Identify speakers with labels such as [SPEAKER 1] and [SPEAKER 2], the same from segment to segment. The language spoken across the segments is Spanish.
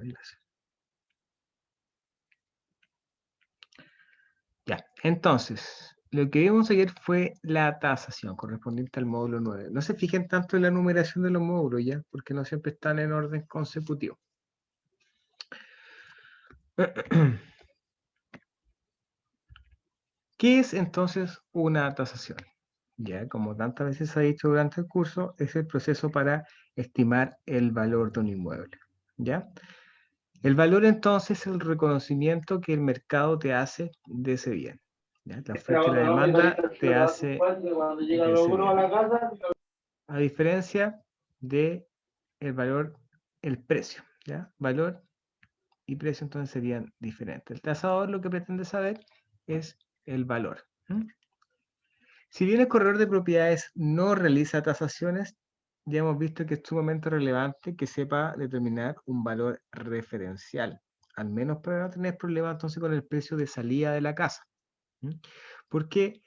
[SPEAKER 1] relación. Ya, entonces, lo que vimos ayer fue la tasación correspondiente al módulo 9. No se fijen tanto en la numeración de los módulos, ¿ya? Porque no siempre están en orden consecutivo. ¿Qué es entonces una tasación? Ya, como tantas veces se ha dicho durante el curso, es el proceso para estimar el valor de un inmueble. ¿Ya? El valor entonces es el reconocimiento que el mercado te hace de ese bien. ¿Ya? La oferta y la demanda te hace de ese bien. A diferencia de el valor, el precio. ¿Ya? Valor y precio entonces serían diferentes. El tasador lo que pretende saber es el valor. Si bien el corredor de propiedades no realiza tasaciones, ya hemos visto que es sumamente relevante que sepa determinar un valor referencial, al menos para no tener problemas entonces con el precio de salida de la casa. Porque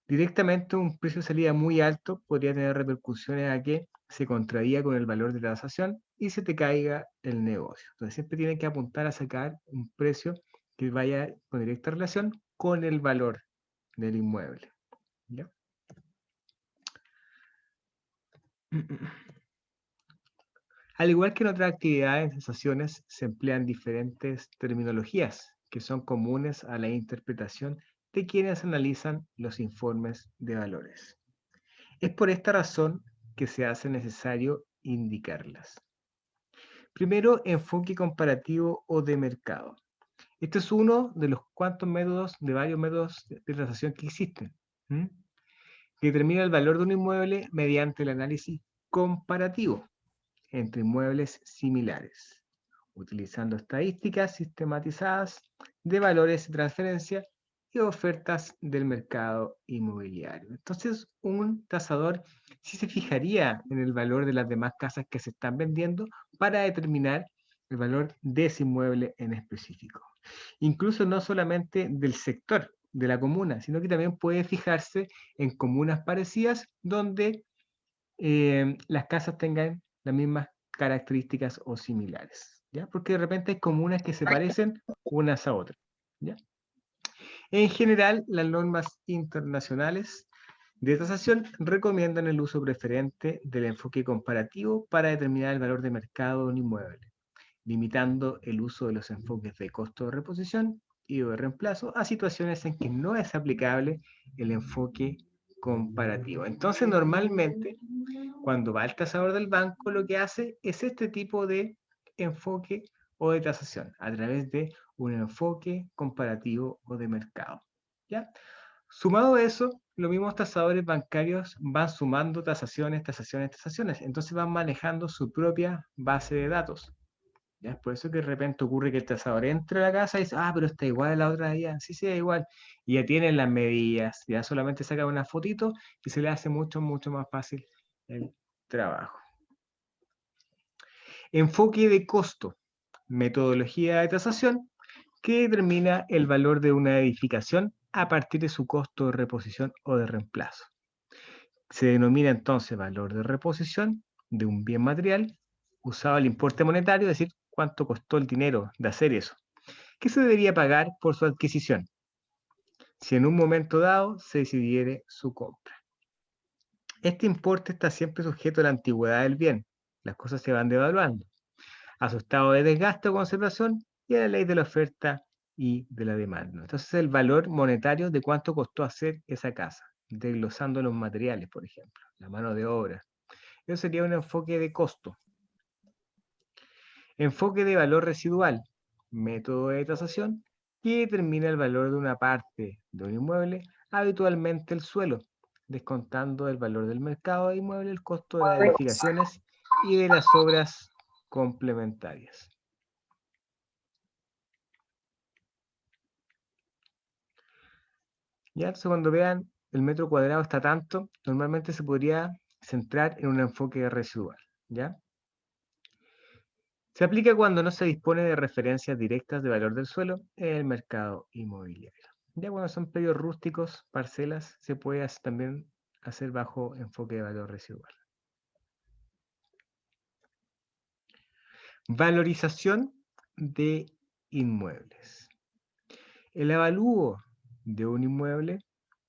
[SPEAKER 1] directamente un precio de salida muy alto podría tener repercusiones a que se contraría con el valor de la tasación y se te caiga el negocio. Entonces siempre tienes que apuntar a sacar un precio que vaya con directa relación con el valor del inmueble. ¿Ya? Al igual que en otras actividades, en sensaciones, se emplean diferentes terminologías que son comunes a la interpretación de quienes analizan los informes de valores. Es por esta razón que se hace necesario indicarlas. Primero, enfoque comparativo o de mercado. Este es uno de los cuantos métodos, de varios métodos de transacción que existen, que determina el valor de un inmueble mediante el análisis comparativo entre inmuebles similares, utilizando estadísticas sistematizadas de valores de transferencia y ofertas del mercado inmobiliario. Entonces, un tasador sí se fijaría en el valor de las demás casas que se están vendiendo para determinar el valor de ese inmueble en específico. Incluso no solamente del sector, de la comuna, sino que también puede fijarse en comunas parecidas donde las casas tengan las mismas características o similares, ¿ya? Porque de repente hay comunas que se parecen unas a otras, ¿ya? En general, las normas internacionales de tasación recomiendan el uso preferente del enfoque comparativo para determinar el valor de mercado de un inmueble, limitando el uso de los enfoques de costo de reposición y de reemplazo a situaciones en que no es aplicable el enfoque comparativo. Entonces, normalmente, cuando va el tasador del banco, lo que hace es este tipo de enfoque o de tasación a través de un enfoque comparativo o de mercado. ¿Ya? Sumado a eso, los mismos tasadores bancarios van sumando tasaciones, tasaciones, tasaciones. Entonces van manejando su propia base de datos. ¿Ya? Es por eso que de repente ocurre que el tasador entra a la casa y dice, ah, pero está igual a la otra día. Sí, sí, igual. Y ya tienen las medidas, ya solamente saca una fotito y se le hace mucho, mucho más fácil el trabajo. Enfoque de costo. Metodología de tasación que determina el valor de una edificación a partir de su costo de reposición o de reemplazo. Se denomina entonces valor de reposición de un bien material usado el importe monetario, es decir, cuánto costó el dinero de hacer eso, que se debería pagar por su adquisición, si en un momento dado se decidiere su compra. Este importe está siempre sujeto a la antigüedad del bien, las cosas se van devaluando, a su estado de desgaste o conservación y a la ley de la oferta y de la demanda. Entonces, el valor monetario de cuánto costó hacer esa casa, desglosando los materiales, por ejemplo, la mano de obra. Eso sería un enfoque de costo. Enfoque de valor residual, método de tasación que determina el valor de una parte de un inmueble, habitualmente el suelo, descontando el valor del mercado de inmueble, el costo de las edificaciones y de las obras complementarias. Ya, entonces cuando vean el metro cuadrado está tanto, normalmente se podría centrar en un enfoque residual, ¿ya? Se aplica cuando no se dispone de referencias directas de valor del suelo en el mercado inmobiliario. Ya cuando son predios rústicos, parcelas, se puede también hacer bajo enfoque de valor residual. Valorización de inmuebles. El avalúo de un inmueble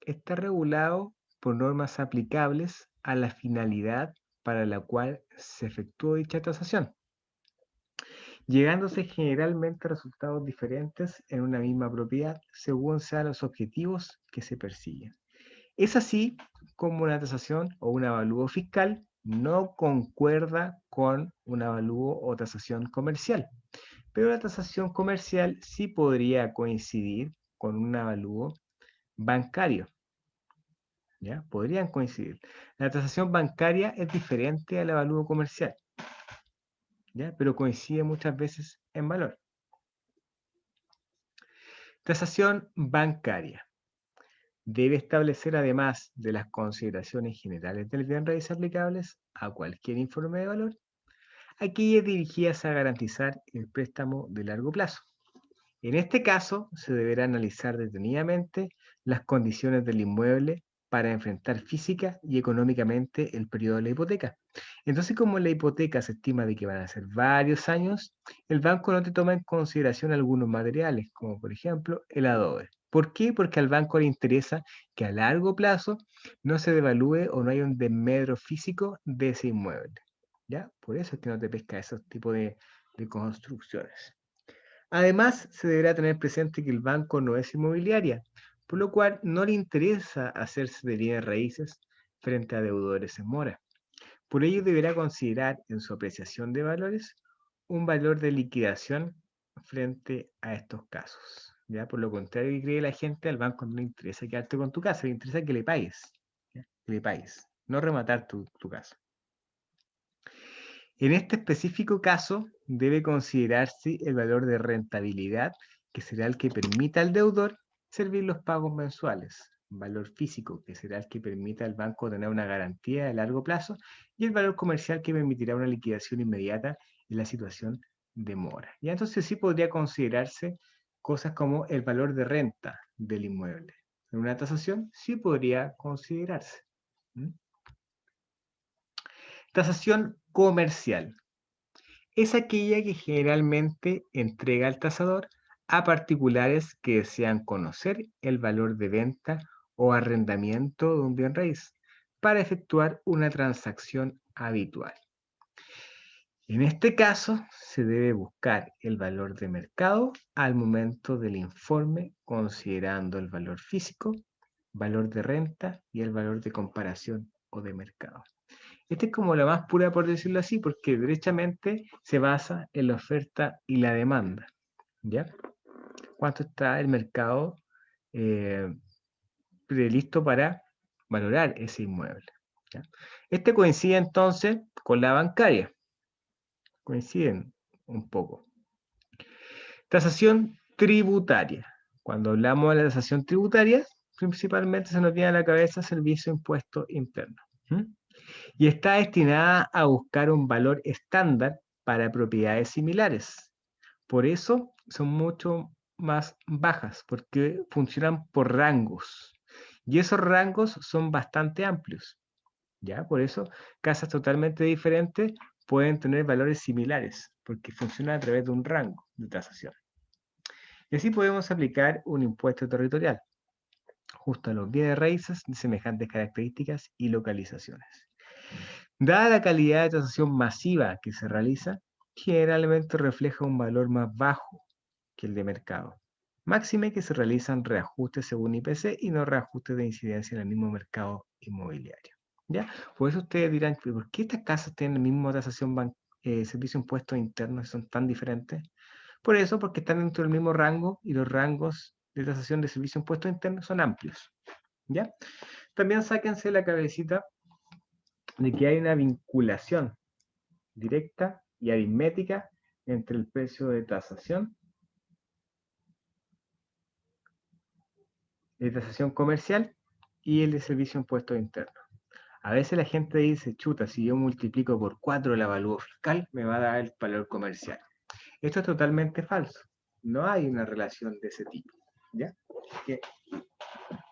[SPEAKER 1] está regulado por normas aplicables a la finalidad para la cual se efectuó dicha tasación, llegándose generalmente a resultados diferentes en una misma propiedad según sean los objetivos que se persiguen. Es así como una tasación o un avalúo fiscal no concuerda con un avalúo o tasación comercial, pero la tasación comercial sí podría coincidir con un avalúo bancario. ¿Ya? Podrían coincidir. La tasación bancaria es diferente al avalúo comercial, ¿ya? Pero coincide muchas veces en valor. Tasación bancaria. Debe establecer, además de las consideraciones generales del bien raíz aplicables a cualquier informe de valor, aquellas dirigidas a garantizar el préstamo de largo plazo. En este caso, se deberá analizar detenidamente las condiciones del inmueble para enfrentar física y económicamente el periodo de la hipoteca. Entonces, como la hipoteca se estima de que van a ser varios años, el banco no te toma en consideración algunos materiales, como por ejemplo el adobe. ¿Por qué? Porque al banco le interesa que a largo plazo no se devalúe o no haya un desmedro físico de ese inmueble. ¿Ya? Por eso es que no te pesca esos tipos de construcciones. Además, se deberá tener presente que el banco no es inmobiliaria, por lo cual no le interesa hacerse de bienes raíces frente a deudores en mora. Por ello, deberá considerar en su apreciación de valores un valor de liquidación frente a estos casos. ¿Ya? Por lo contrario que cree la gente, al banco no le interesa quedarte con tu casa, le interesa que le pagues. ¿Ya? Que le pagues, no rematar tu casa. En este específico caso, debe considerarse el valor de rentabilidad, que será el que permita al deudor servir los pagos mensuales, valor físico, que será el que permita al banco tener una garantía de largo plazo, y el valor comercial, que permitirá una liquidación inmediata en la situación de mora. Y entonces sí podría considerarse cosas como el valor de renta del inmueble. En una tasación sí podría considerarse. ¿Mm? Tasación comercial. Es aquella que generalmente entrega al tasador a particulares que desean conocer el valor de venta o arrendamiento de un bien raíz para efectuar una transacción habitual. En este caso, se debe buscar el valor de mercado al momento del informe, considerando el valor físico, valor de renta y el valor de comparación o de mercado. Esta es como la más pura, por decirlo así, porque derechamente se basa en la oferta y la demanda. ¿Ya? ¿Cuánto está el mercado listo para valorar ese inmueble? ¿Ya? Este coincide entonces con la bancaria. Coinciden un poco. Tasación tributaria. Cuando hablamos de la tasación tributaria, principalmente se nos viene a la cabeza servicio de impuesto interno. Y está destinada a buscar un valor estándar para propiedades similares. Por eso son mucho más bajas, porque funcionan por rangos. Y esos rangos son bastante amplios. ¿Ya? Por eso, casas totalmente diferentes pueden tener valores similares, porque funcionan a través de un rango de tasación. Y así podemos aplicar un impuesto territorial, justo a los bienes raíces de semejantes características y localizaciones. Dada la calidad de tasación masiva que se realiza, generalmente refleja un valor más bajo que el de mercado. Máxime que se realizan reajustes según IPC y no reajustes de incidencia en el mismo mercado inmobiliario. ¿Ya? Por eso ustedes dirán, ¿por qué estas casas tienen la misma tasación servicio de impuestos internos y son tan diferentes? Por eso, porque están dentro del mismo rango y los rangos de tasación de servicio de impuestos internos son amplios. ¿Ya? También sáquense la cabecita de que hay una vinculación directa y aritmética entre el precio de tasación comercial y el de servicio de impuestos internos. A veces la gente dice, chuta, si yo multiplico por 4 el avalúo fiscal, me va a dar el valor comercial. Esto es totalmente falso. No hay una relación de ese tipo. ¿Ya? Que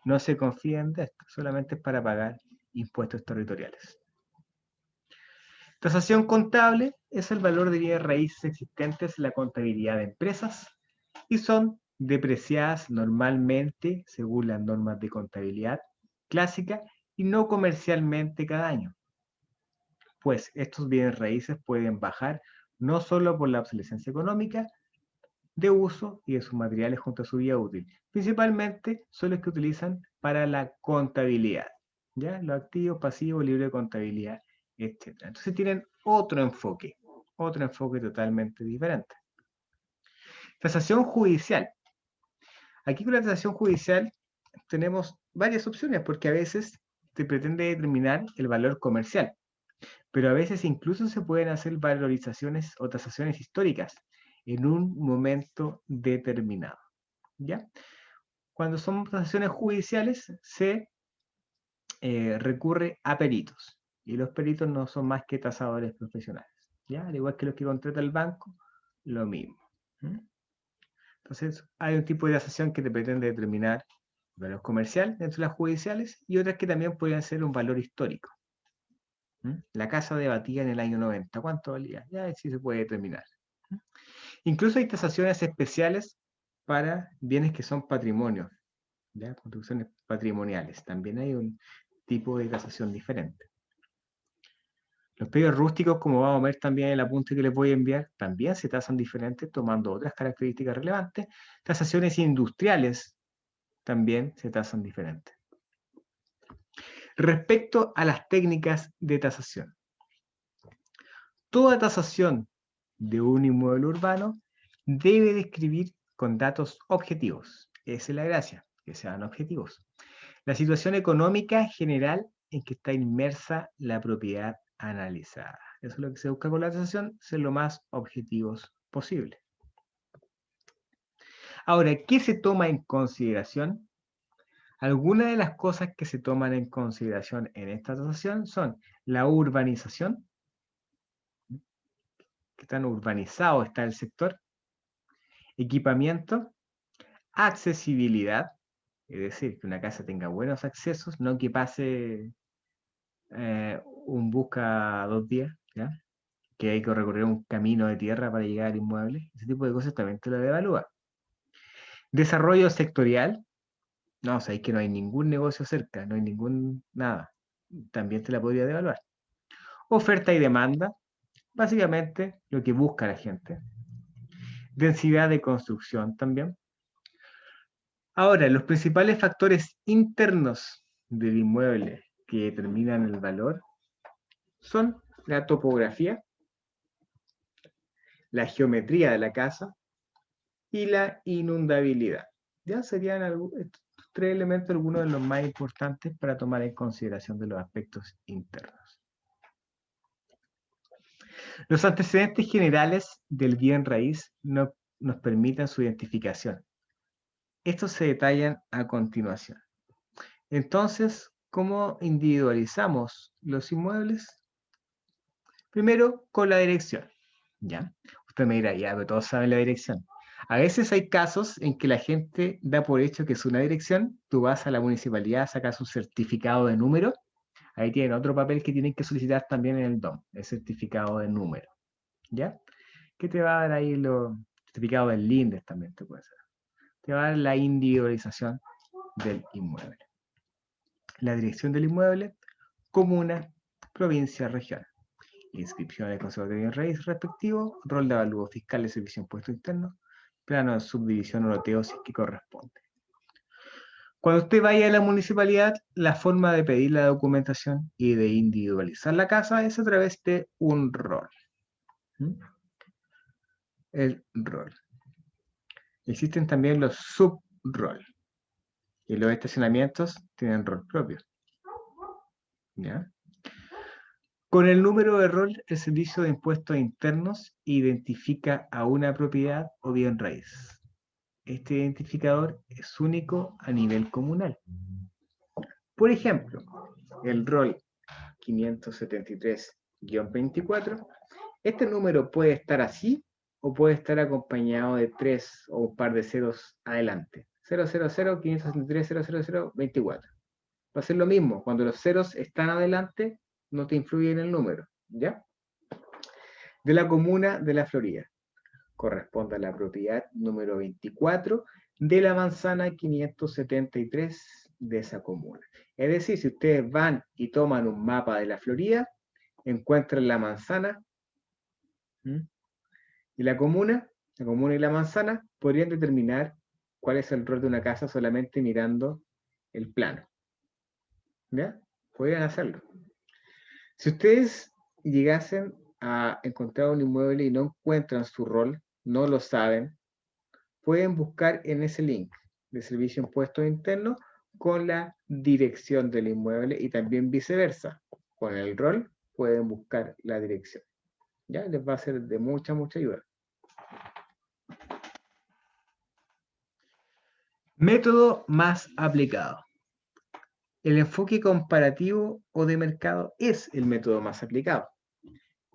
[SPEAKER 1] no se confíen de esto, solamente es para pagar impuestos territoriales. Tasación contable es el valor de bienes raíces existentes en la contabilidad de empresas y son depreciadas normalmente según las normas de contabilidad clásica y no comercialmente cada año. Pues estos bienes raíces pueden bajar no solo por la obsolescencia económica de uso y de sus materiales junto a su vida útil. Principalmente son los que utilizan para la contabilidad, ¿ya? Los activos, pasivos, libre de contabilidad, etc. Entonces tienen otro enfoque totalmente diferente. Tasación judicial. Aquí con la tasación judicial tenemos varias opciones porque a veces se pretende determinar el valor comercial, pero a veces incluso se pueden hacer valorizaciones o tasaciones históricas en un momento determinado, ¿ya? Cuando son tasaciones judiciales se recurre a peritos y los peritos no son más que tasadores profesionales, ¿ya? Al igual que los que contrata el banco, lo mismo. Entonces hay un tipo de tasación que te pretende determinar el valor comercial dentro de las judiciales y otras que también pueden ser un valor histórico. La casa debatía en el año 90, ¿cuánto valía? Ya sí se puede determinar. Incluso hay tasaciones especiales para bienes que son patrimonio, ¿ya? Construcciones patrimoniales. También hay un tipo de tasación diferente. Los predios rústicos, como vamos a ver también en el apunte que les voy a enviar, también se tasan diferentes, tomando otras características relevantes. Tasaciones industriales también se tasan diferentes. Respecto a las técnicas de tasación. Toda tasación de un inmueble urbano debe describir con datos objetivos. Esa es la gracia, que sean objetivos. La situación económica general en que está inmersa la propiedad analizada. Eso es lo que se busca con la tasación, ser lo más objetivos posible. Ahora, ¿qué se toma en consideración? Algunas de las cosas que se toman en consideración en esta tasación son la urbanización, que tan urbanizado está el sector, equipamiento, accesibilidad, es decir, que una casa tenga buenos accesos, no que pase un bus cada 2 días, ¿ya? Que hay que recorrer un camino de tierra para llegar al inmueble. Ese tipo de cosas también te lo devalúa. Desarrollo sectorial, no, o sea, es que no hay ningún negocio cerca, no hay ningún nada. También te la podría devaluar. Oferta y demanda, básicamente lo que busca la gente. Densidad de construcción también. Ahora, los principales factores internos del inmueble que determinan el valor son la topografía, la geometría de la casa y la inundabilidad. Ya serían estos 3 elementos algunos de los más importantes para tomar en consideración de los aspectos internos. Los antecedentes generales del bien raíz no nos permiten su identificación. Estos se detallan a continuación. Entonces, ¿cómo individualizamos los inmuebles? Primero, con la dirección. ¿Ya? Usted me dirá, ya, pero todos saben la dirección. A veces hay casos en que la gente da por hecho que es una dirección, tú vas a la municipalidad, sacas un certificado de número, ahí tienen otro papel que tienen que solicitar también en el DOM, el certificado de número, ¿ya? ¿Qué te va a dar ahí los certificados del INDES también te puede ser? Te va a dar la individualización del inmueble. La dirección del inmueble, comuna, provincia, región. Inscripción del Consejo de Bienes Raíces respectivo, rol de avalúo fiscal de servicio impuesto interno, plano de subdivisión o loteo si es que corresponde. Cuando usted vaya a la municipalidad, la forma de pedir la documentación y de individualizar la casa es a través de un rol. El rol. Existen también los subrol. Y los estacionamientos tienen rol propio. ¿Ya? Con el número de rol, el Servicio de Impuestos Internos identifica a una propiedad o bien raíz. Este identificador es único a nivel comunal. Por ejemplo, el rol 573-24, este número puede estar así o puede estar acompañado de 3 o un par de ceros adelante. 000, 563, 000, 24. Va a ser lo mismo, cuando los ceros están adelante, no te influye en el número, ¿ya? de la comuna de La Florida. Corresponde a la propiedad número 24 de la manzana 573 de esa comuna. Es decir, si ustedes van y toman un mapa de la Florida, encuentran la manzana y la comuna y la manzana, podrían determinar cuál es el rol de una casa solamente mirando el plano. ¿Ya? Podrían hacerlo. Si ustedes llegasen a encontrar un inmueble y no encuentran su rol, no lo saben, pueden buscar en ese link de Servicio de Impuestos Internos con la dirección del inmueble y también viceversa. Con el rol pueden buscar la dirección. ¿Ya? Les va a ser de mucha, mucha ayuda. Método más aplicado. El enfoque comparativo o de mercado es el método más aplicado.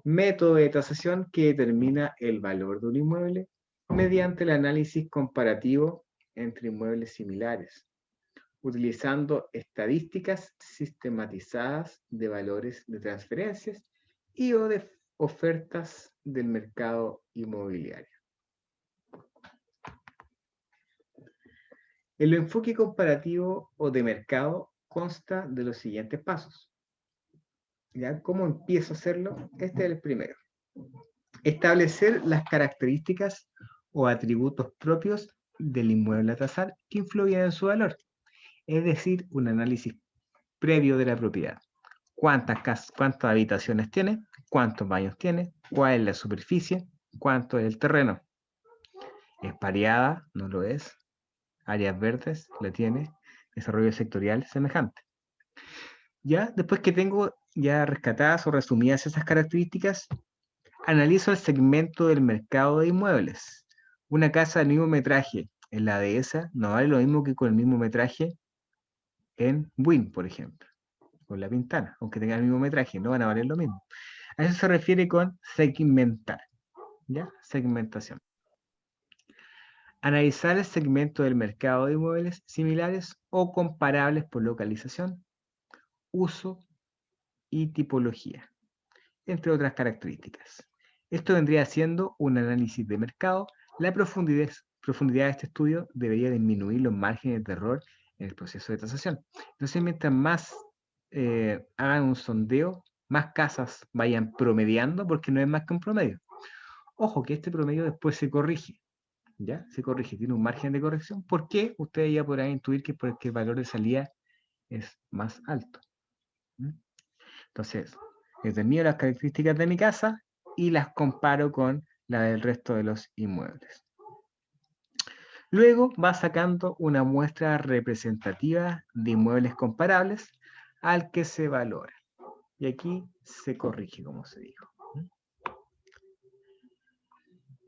[SPEAKER 1] Método de tasación que determina el valor de un inmueble mediante el análisis comparativo entre inmuebles similares, utilizando estadísticas sistematizadas de valores de transferencias y o de ofertas del mercado inmobiliario. El enfoque comparativo o de mercado consta de los siguientes pasos. ¿Ya? ¿Cómo empiezo a hacerlo? Este es el primero. Establecer las características o atributos propios del inmueble a tasar que influyen en su valor. Es decir, un análisis previo de la propiedad. ¿Cuántas habitaciones tiene? ¿Cuántos baños tiene? ¿Cuál es la superficie? ¿Cuánto es el terreno? ¿Es pareada? ¿No lo es? ¿Áreas verdes? ¿La tiene? ¿Desarrollo sectorial? Semejante. Ya, después que tengo ya rescatadas o resumidas esas características, analizo el segmento del mercado de inmuebles. Una casa del mismo metraje en la dehesa no vale lo mismo que con el mismo metraje en Buin, por ejemplo, o en La Pintana, aunque tengan el mismo metraje, no van a valer lo mismo. A eso se refiere con segmentar, ¿ya? Segmentación. Analizar el segmento del mercado de inmuebles similares o comparables por localización, uso y tipología, entre otras características. Esto vendría siendo un análisis de mercado. La profundidad de este estudio debería disminuir los márgenes de error en el proceso de tasación. Entonces, mientras más hagan un sondeo, más casas vayan promediando, porque no es más que un promedio. Ojo, que este promedio después se corrige. ¿Ya? Se corrige, tiene un margen de corrección. ¿Por qué? Ustedes ya podrán intuir que porque el valor de salida es más alto. Entonces, determino las características de mi casa y las comparo con la del resto de los inmuebles. Luego va sacando una muestra representativa de inmuebles comparables al que se valora. Y aquí se corrige, como se dijo.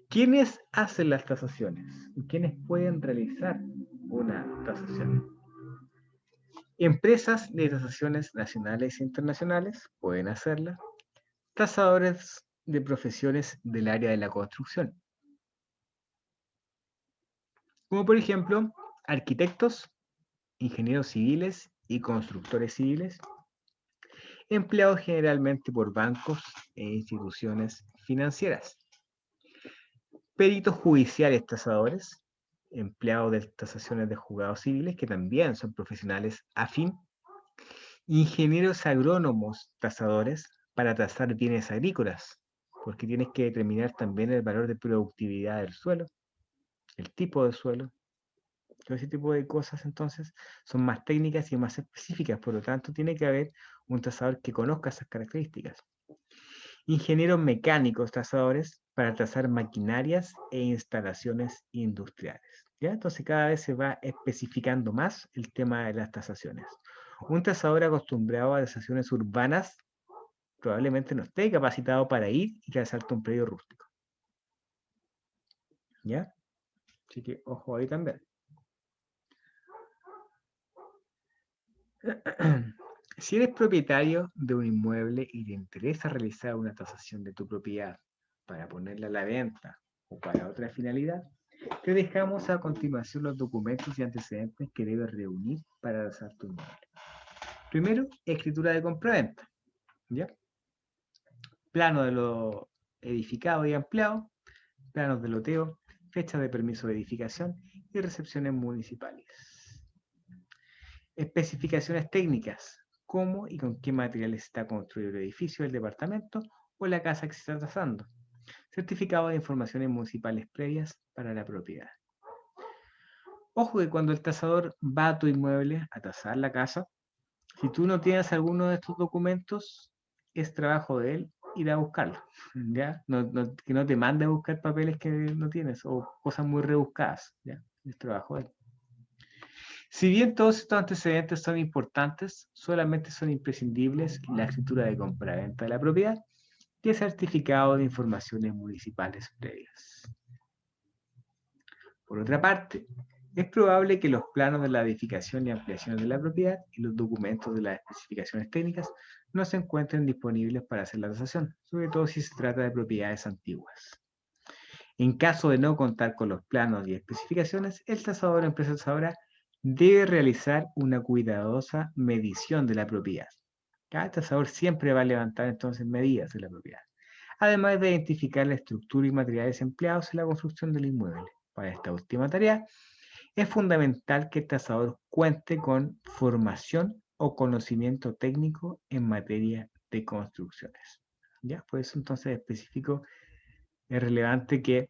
[SPEAKER 1] ¿Quiénes hacen las tasaciones? ¿Quiénes pueden realizar una tasación? Empresas de tasaciones nacionales e internacionales pueden hacerla. Tasadores de profesiones del área de la construcción, como por ejemplo arquitectos, ingenieros civiles y constructores civiles, empleados generalmente por bancos e instituciones financieras, peritos judiciales tasadores, empleados de tasaciones de juzgados civiles que también son profesionales afín, ingenieros agrónomos tasadores para tasar bienes agrícolas, porque tienes que determinar también el valor de productividad del suelo, el tipo de suelo. Todo ese tipo de cosas entonces son más técnicas y más específicas, por lo tanto tiene que haber un tasador que conozca esas características. Ingenieros mecánicos tasadores para tasar maquinarias e instalaciones industriales. ¿Ya? Entonces cada vez se va especificando más el tema de las tasaciones. Un tasador acostumbrado a tasaciones urbanas probablemente no esté capacitado para ir y tasarte un predio rústico. ¿Ya? Así que ojo ahí también. Si eres propietario de un inmueble y te interesa realizar una tasación de tu propiedad para ponerla a la venta o para otra finalidad, te dejamos a continuación los documentos y antecedentes que debes reunir para tasar tu inmueble. Primero, escritura de compraventa, ¿ya? Plano de edificado y ampliado, planos de loteo, fecha de permiso de edificación y recepciones municipales. Especificaciones técnicas, cómo y con qué materiales está construido el edificio, el departamento o la casa que se está tasando. Certificado de informaciones municipales previas para la propiedad. Ojo que cuando el tasador va a tu inmueble a tasar la casa, si tú no tienes alguno de estos documentos, es trabajo de él ir a buscarlo, ¿ya? Que no te mande a buscar papeles que no tienes o cosas muy rebuscadas, ¿ya? Es trabajo de él. Si bien todos estos antecedentes son importantes, solamente son imprescindibles la escritura de compra-venta de la propiedad y el certificado de informaciones municipales previas. Por otra parte, es probable que los planos de la edificación y ampliación de la propiedad y los documentos de las especificaciones técnicas no se encuentren disponibles para hacer la tasación, sobre todo si se trata de propiedades antiguas. En caso de no contar con los planos y especificaciones, el tasador o empresa tasadora debe realizar una cuidadosa medición de la propiedad. Cada tasador siempre va a levantar entonces medidas de la propiedad, además de identificar la estructura y materiales empleados en la construcción del inmueble. Para esta última tarea, es fundamental que el tasador cuente con formación o conocimiento técnico en materia de construcciones. ¿Ya? Por eso entonces específico es relevante que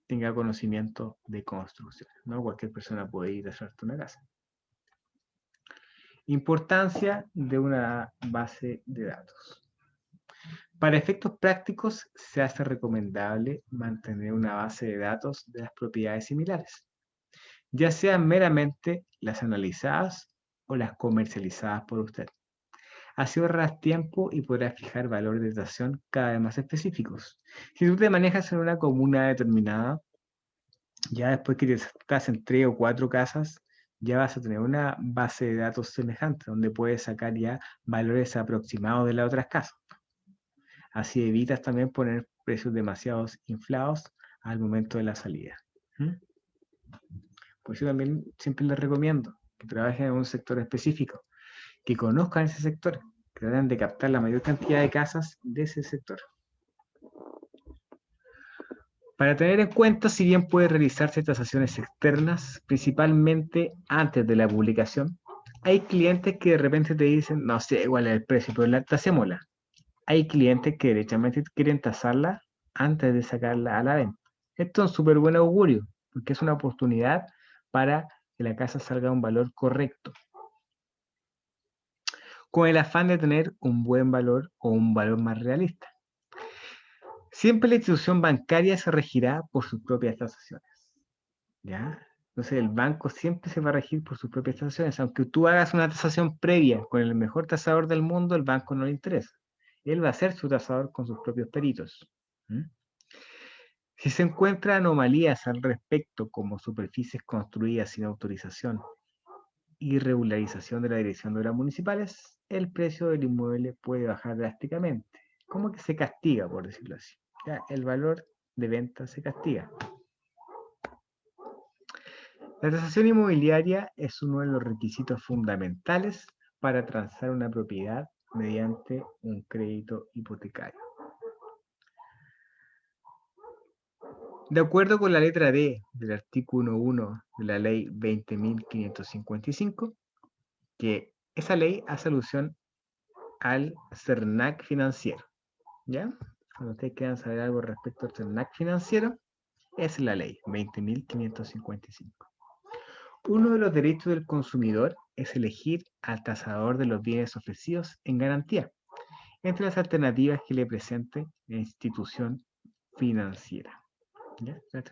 [SPEAKER 1] tenga conocimiento de construcciones. ¿No? Cualquier persona puede ir a hacerte una casa. Importancia de una base de datos. Para efectos prácticos, se hace recomendable mantener una base de datos de las propiedades similares, ya sean meramente las analizadas o las comercializadas por usted. Así ahorrarás tiempo y podrás fijar valores de tasación cada vez más específicos. Si tú te manejas en una comuna determinada, ya después que te estás en 3 o 4 casas, ya vas a tener una base de datos semejante, donde puedes sacar ya valores aproximados de las otras casas. Así evitas también poner precios demasiado inflados al momento de la salida. Por eso también siempre les recomiendo que trabajen en un sector específico, que conozcan ese sector, que traten de captar la mayor cantidad de casas de ese sector. Para tener en cuenta, si bien puede realizarse tasaciones externas, principalmente antes de la publicación, hay clientes que de repente te dicen, no sé, igual es el precio, pero tasémosla. Hay clientes que derechamente quieren tasarla antes de sacarla a la venta. Esto es un súper buen augurio, porque es una oportunidad para que la casa salga a un valor correcto, con el afán de tener un buen valor o un valor más realista. Siempre la institución bancaria se regirá por sus propias tasaciones, ¿ya? Entonces el banco siempre se va a regir por sus propias tasaciones. Aunque tú hagas una tasación previa con el mejor tasador del mundo, el banco no le interesa. Él va a hacer su tasador con sus propios peritos. ¿Mm? Si se encuentran anomalías al respecto, como superficies construidas sin autorización, irregularización de la dirección de obras municipales, el precio del inmueble puede bajar drásticamente. ¿Cómo que se castiga, por decirlo así? Ya, el valor de venta se castiga. La tasación inmobiliaria es uno de los requisitos fundamentales para transar una propiedad mediante un crédito hipotecario. De acuerdo con la letra D del artículo 1 de la ley 20.555, que esa ley hace alusión al CERNAC financiero, ¿ya? Cuando ustedes quieran saber algo respecto al CERNAC financiero, es la ley 20.555. Uno de los derechos del consumidor es elegir al tasador de los bienes ofrecidos en garantía, entre las alternativas que le presente la institución financiera. ¿Ya? La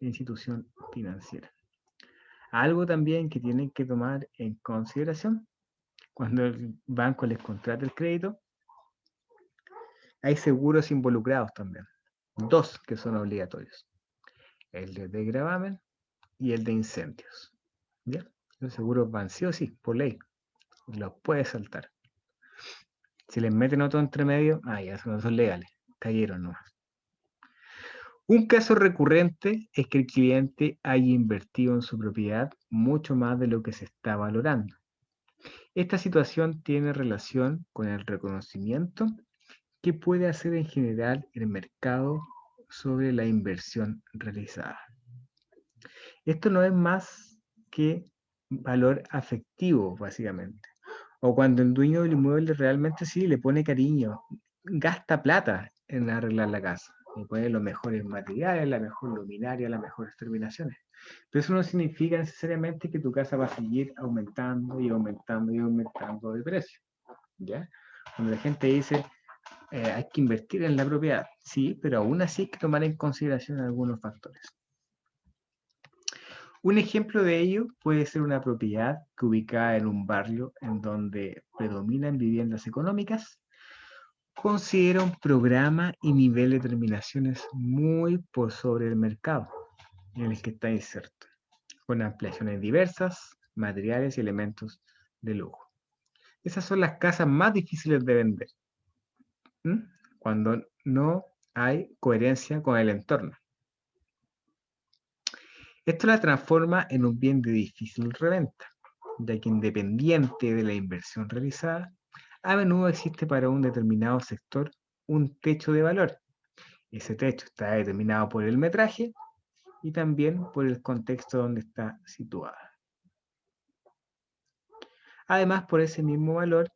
[SPEAKER 1] institución financiera. Algo también que tienen que tomar en consideración cuando el banco les contrata el crédito, hay seguros involucrados también. 2 que son obligatorios. El de gravamen y el de incendios. ¿Ya? Los seguros van sí o sí, por ley. Los puedes saltar. Si les meten otro entre medio, ya son legales. Cayeron nomás. Un caso recurrente es que el cliente haya invertido en su propiedad mucho más de lo que se está valorando. Esta situación tiene relación con el reconocimiento ¿qué puede hacer en general el mercado sobre la inversión realizada? Esto no es más que valor afectivo, básicamente. O cuando el dueño del inmueble realmente sí le pone cariño, gasta plata en arreglar la casa, y pone los mejores materiales, la mejor luminaria, las mejores terminaciones. Pero eso no significa necesariamente que tu casa va a seguir aumentando y aumentando y aumentando de precio. ¿Ya? Cuando la gente dice hay que invertir en la propiedad, sí, pero aún así hay que tomar en consideración algunos factores. Un ejemplo de ello puede ser una propiedad que ubicada en un barrio en donde predominan viviendas económicas, considera un programa y nivel de terminaciones muy por sobre el mercado en el que está inserto, con ampliaciones diversas, materiales y elementos de lujo. Esas son las casas más difíciles de vender, cuando no hay coherencia con el entorno. Esto la transforma en un bien de difícil reventa, ya que independiente de la inversión realizada, a menudo existe para un determinado sector un techo de valor. Ese techo está determinado por el metraje y también por el contexto donde está situada. Además, por ese mismo valor,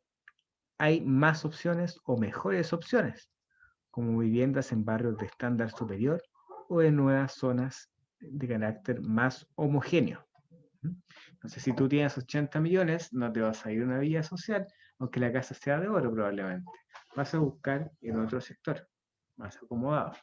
[SPEAKER 1] hay más opciones o mejores opciones, como viviendas en barrios de estándar superior o en nuevas zonas de carácter más homogéneo. Entonces, si tú tienes 80 millones, no te vas a ir a una villa social, aunque la casa sea de oro probablemente. Vas a buscar en otro sector, más acomodado.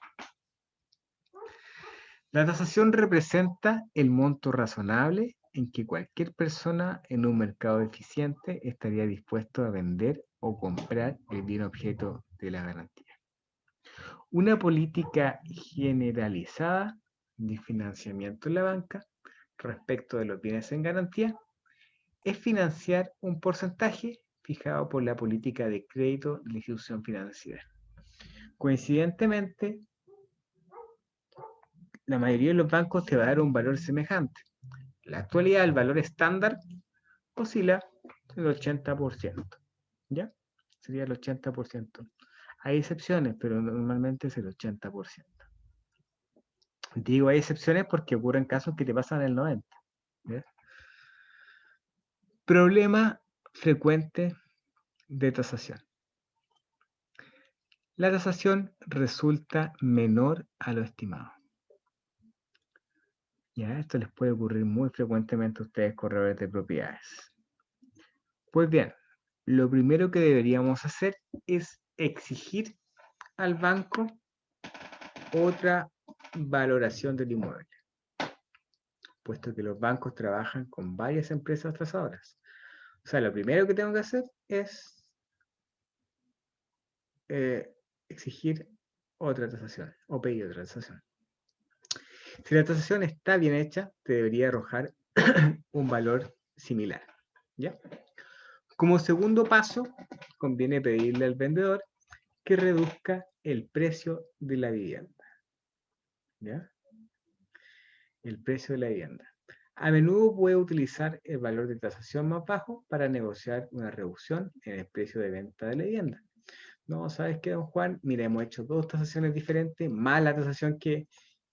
[SPEAKER 1] La tasación representa el monto razonable en que cualquier persona en un mercado eficiente estaría dispuesto a vender o comprar el bien objeto de la garantía. Una política generalizada de financiamiento en la banca respecto de los bienes en garantía es financiar un porcentaje fijado por la política de crédito de la institución financiera. Coincidentemente, la mayoría de los bancos te va a dar un valor semejante. En la actualidad, el valor estándar oscila el 80%. ¿Ya? Sería el 80%. Hay excepciones, pero normalmente es el 80%. Digo hay excepciones porque ocurren casos que te pasan el 90%. ¿Ya? Problema frecuente de tasación. La tasación resulta menor a lo estimado. Ya, esto les puede ocurrir muy frecuentemente a ustedes, corredores de propiedades. Pues bien, lo primero que deberíamos hacer es exigir al banco otra valoración del inmueble, puesto que los bancos trabajan con varias empresas tasadoras. O sea, lo primero que tengo que hacer es exigir otra tasación o pedir otra tasación. Si la tasación está bien hecha, te debería arrojar un valor similar. ¿Ya? Como segundo paso, conviene pedirle al vendedor que reduzca el precio de la vivienda. ¿Ya? El precio de la vivienda. A menudo puede utilizar el valor de tasación más bajo para negociar una reducción en el precio de venta de la vivienda. No, ¿sabes qué, don Juan? Mira, hemos hecho dos tasaciones diferentes, más la tasación que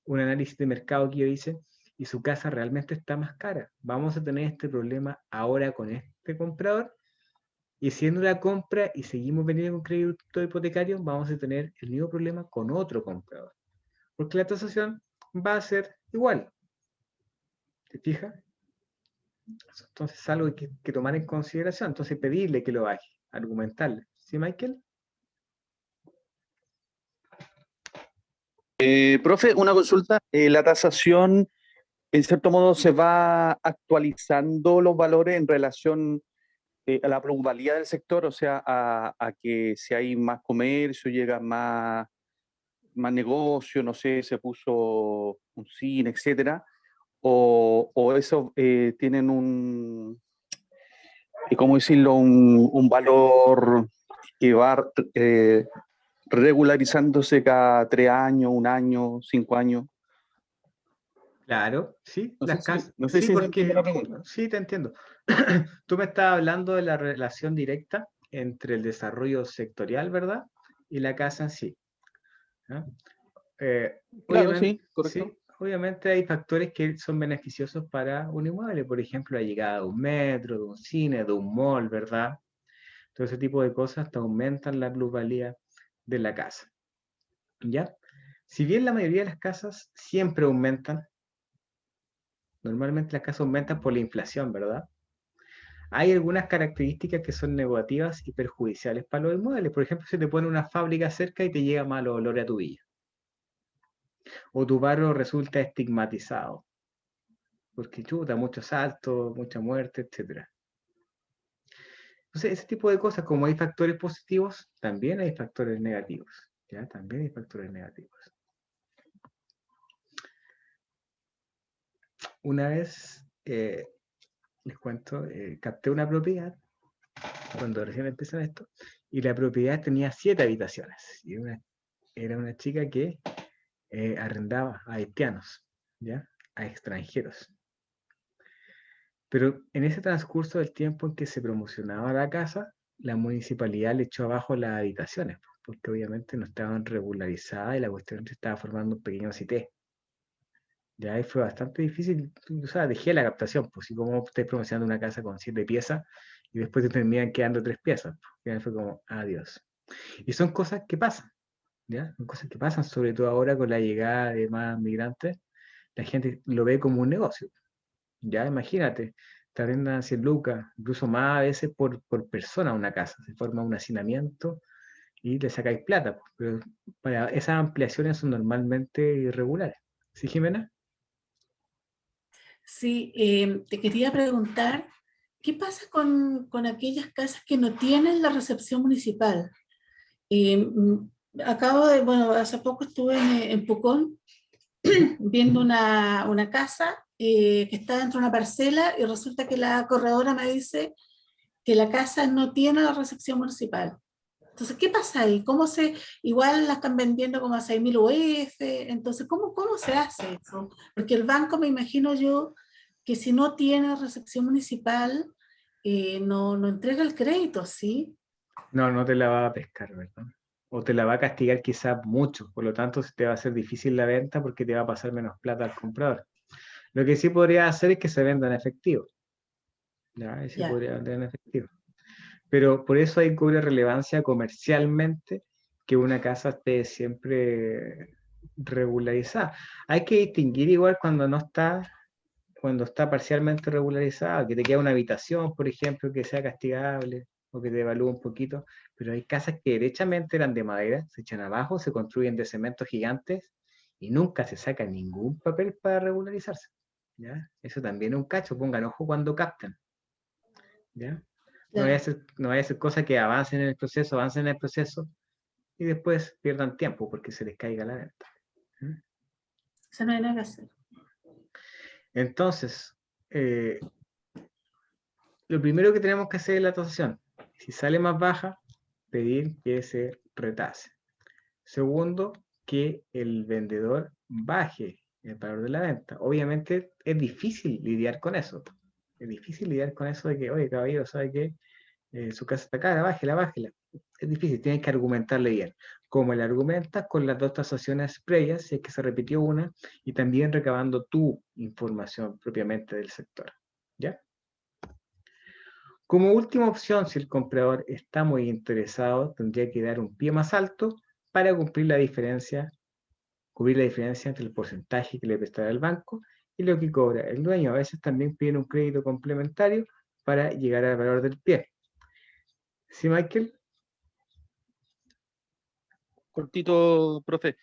[SPEAKER 1] un análisis de mercado que yo hice, y su casa realmente está más cara. Vamos a tener este problema ahora con este comprador, y siendo la compra y seguimos vendiendo con crédito hipotecario, vamos a tener el mismo problema con otro comprador. Porque la tasación va a ser igual. ¿Te fijas? Entonces es algo que hay que tomar en consideración. Entonces pedirle que lo baje, argumentarle. ¿Sí, Michael?
[SPEAKER 2] Profe, una consulta. La tasación, en cierto modo, se va actualizando los valores en relación a la plusvalía del sector, o sea, a que si hay más comercio, llega más negocio, no sé, se puso un cine, etcétera, o eso tienen ¿cómo decirlo? Un valor que va regularizándose cada 3 años, 1 año, 5 años.
[SPEAKER 1] Claro, sí,
[SPEAKER 2] No sé
[SPEAKER 1] las casas,
[SPEAKER 2] no sé
[SPEAKER 1] sí,
[SPEAKER 2] si se entiende la
[SPEAKER 1] porque
[SPEAKER 2] pregunta.
[SPEAKER 1] sí, te entiendo. Tú me estabas hablando de la relación directa entre el desarrollo sectorial, ¿verdad? y la casa sí. ¿Ah?
[SPEAKER 2] Claro,
[SPEAKER 1] Obviamente,
[SPEAKER 2] sí, correcto.
[SPEAKER 1] sí, obviamente hay factores que son beneficiosos para un inmueble, por ejemplo, la llegada de un metro, de un cine, de un mall, ¿verdad? Todo ese tipo de cosas te aumentan la plusvalía de la casa. ¿Ya? Si bien la mayoría de las casas siempre aumentan, normalmente las casas aumentan por la inflación, ¿verdad? Hay algunas características que son negativas y perjudiciales para los inmuebles. Por ejemplo, si te pone una fábrica cerca y te llega malo olor a tu villa. O tu barrio resulta estigmatizado. Porque chuta, mucho salto, mucha muerte, etcétera. Entonces, ese tipo de cosas, como hay factores positivos, también hay factores negativos. ¿Ya? También hay factores negativos. Una vez, les cuento, capté una propiedad cuando recién empiezan esto, y la propiedad tenía 7 habitaciones. Y era una chica que arrendaba a haitianos, ¿ya? A extranjeros. Pero en ese transcurso del tiempo en que se promocionaba la casa, la municipalidad le echó abajo las habitaciones, porque obviamente no estaban regularizadas y la cuestión se estaba formando un pequeño cité. Ya ahí fue bastante difícil, o sea, dejé la captación, pues si como estáis promocionando una casa con 7 piezas y después te terminan quedando 3 piezas, pues, ya fue como, adiós. Y son cosas que pasan, ¿ya? Son cosas que pasan, sobre todo ahora con la llegada de más migrantes, la gente lo ve como un negocio. Ya, imagínate, te arrendan 100 lucas, incluso más a veces por persona una casa, se forma un hacinamiento y le sacáis plata, pues, pero para esas ampliaciones son normalmente irregulares. ¿Sí, Jimena?
[SPEAKER 3] Sí, te quería preguntar, ¿qué pasa con aquellas casas que no tienen la recepción municipal? Acabo de, bueno, hace poco estuve en Pucón viendo una casa que está dentro de una parcela y resulta que la corredora me dice que la casa no tiene la recepción municipal. Entonces, ¿qué pasa ahí? Igual la están vendiendo como a 6.000 UF, entonces, ¿cómo se hace eso? Porque el banco, me imagino yo, que si no tiene recepción municipal, no entrega el crédito, ¿sí?
[SPEAKER 1] No, no te la va a pescar, ¿verdad? O te la va a castigar quizás mucho, por lo tanto te va a ser difícil la venta porque te va a pasar menos plata al comprador. Lo que sí podría hacer es que se venda en efectivo, ¿ya? Y sí
[SPEAKER 3] Ya.
[SPEAKER 1] podría vender en efectivo. Pero por eso hay cobre relevancia comercialmente que una casa esté siempre regularizada. Hay que distinguir igual cuando está parcialmente regularizada, que te queda una habitación, por ejemplo, que sea castigable o que te evalúe un poquito, pero hay casas que derechamente eran de madera, se echan abajo, se construyen de cemento gigantes y nunca se saca ningún papel para regularizarse. ¿Ya? Eso también es un cacho, pongan ojo cuando captan. ¿Ya?
[SPEAKER 3] Claro.
[SPEAKER 1] No vaya a ser cosa que avancen en el proceso y después pierdan tiempo porque se les caiga la venta. ¿Mm?
[SPEAKER 3] Eso no hay nada que hacer.
[SPEAKER 1] Entonces, lo primero que tenemos que hacer es la tasación. Si sale más baja, pedir que se retase. Segundo, que el vendedor baje el valor de la venta. Obviamente es difícil lidiar con eso. Es difícil lidiar con eso de que, oye, caballero, ¿sabe qué? Su casa está cara, bájela, bájela. Es difícil, tienes que argumentarle bien. Como le argumentas con las dos tasaciones previas, si es que se repitió una, y también recabando tu información propiamente del sector. ¿Ya? Como última opción, si el comprador está muy interesado, tendría que dar un pie más alto para cubrir la diferencia entre el porcentaje que le prestará el banco y lo que cobra el dueño. A veces también piden un crédito complementario para llegar al valor del pie. ¿Sí, Michael?
[SPEAKER 2] Cortito, profe.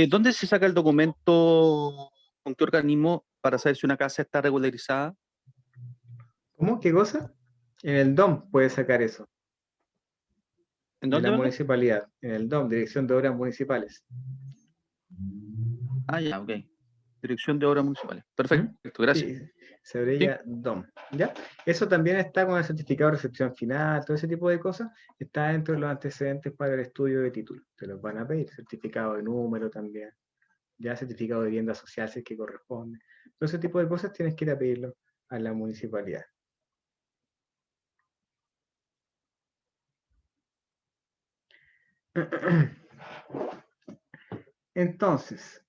[SPEAKER 2] ¿Dónde se saca el documento? ¿Con qué organismo para saber si una casa está regularizada?
[SPEAKER 1] ¿Cómo? ¿Qué cosa? En el DOM puedes sacar eso,
[SPEAKER 2] ¿En
[SPEAKER 1] de
[SPEAKER 2] dónde,
[SPEAKER 1] la
[SPEAKER 2] perdón?
[SPEAKER 1] municipalidad. En el DOM, Dirección de Obras Municipales.
[SPEAKER 2] Ah, ya, ok. Dirección de Obras Municipales.
[SPEAKER 1] ¿Mm?
[SPEAKER 2] Perfecto, gracias.
[SPEAKER 1] Sí, se
[SPEAKER 2] Sí.
[SPEAKER 1] abrevia DOM. ¿Ya? Eso también está con el certificado de recepción final, todo ese tipo de cosas. Está dentro de los antecedentes para el estudio de título. Te los van a pedir. Certificado de número también. Ya certificado de vivienda social si es que corresponde. Todo ese tipo de cosas tienes que ir a pedirlo a la municipalidad. Entonces,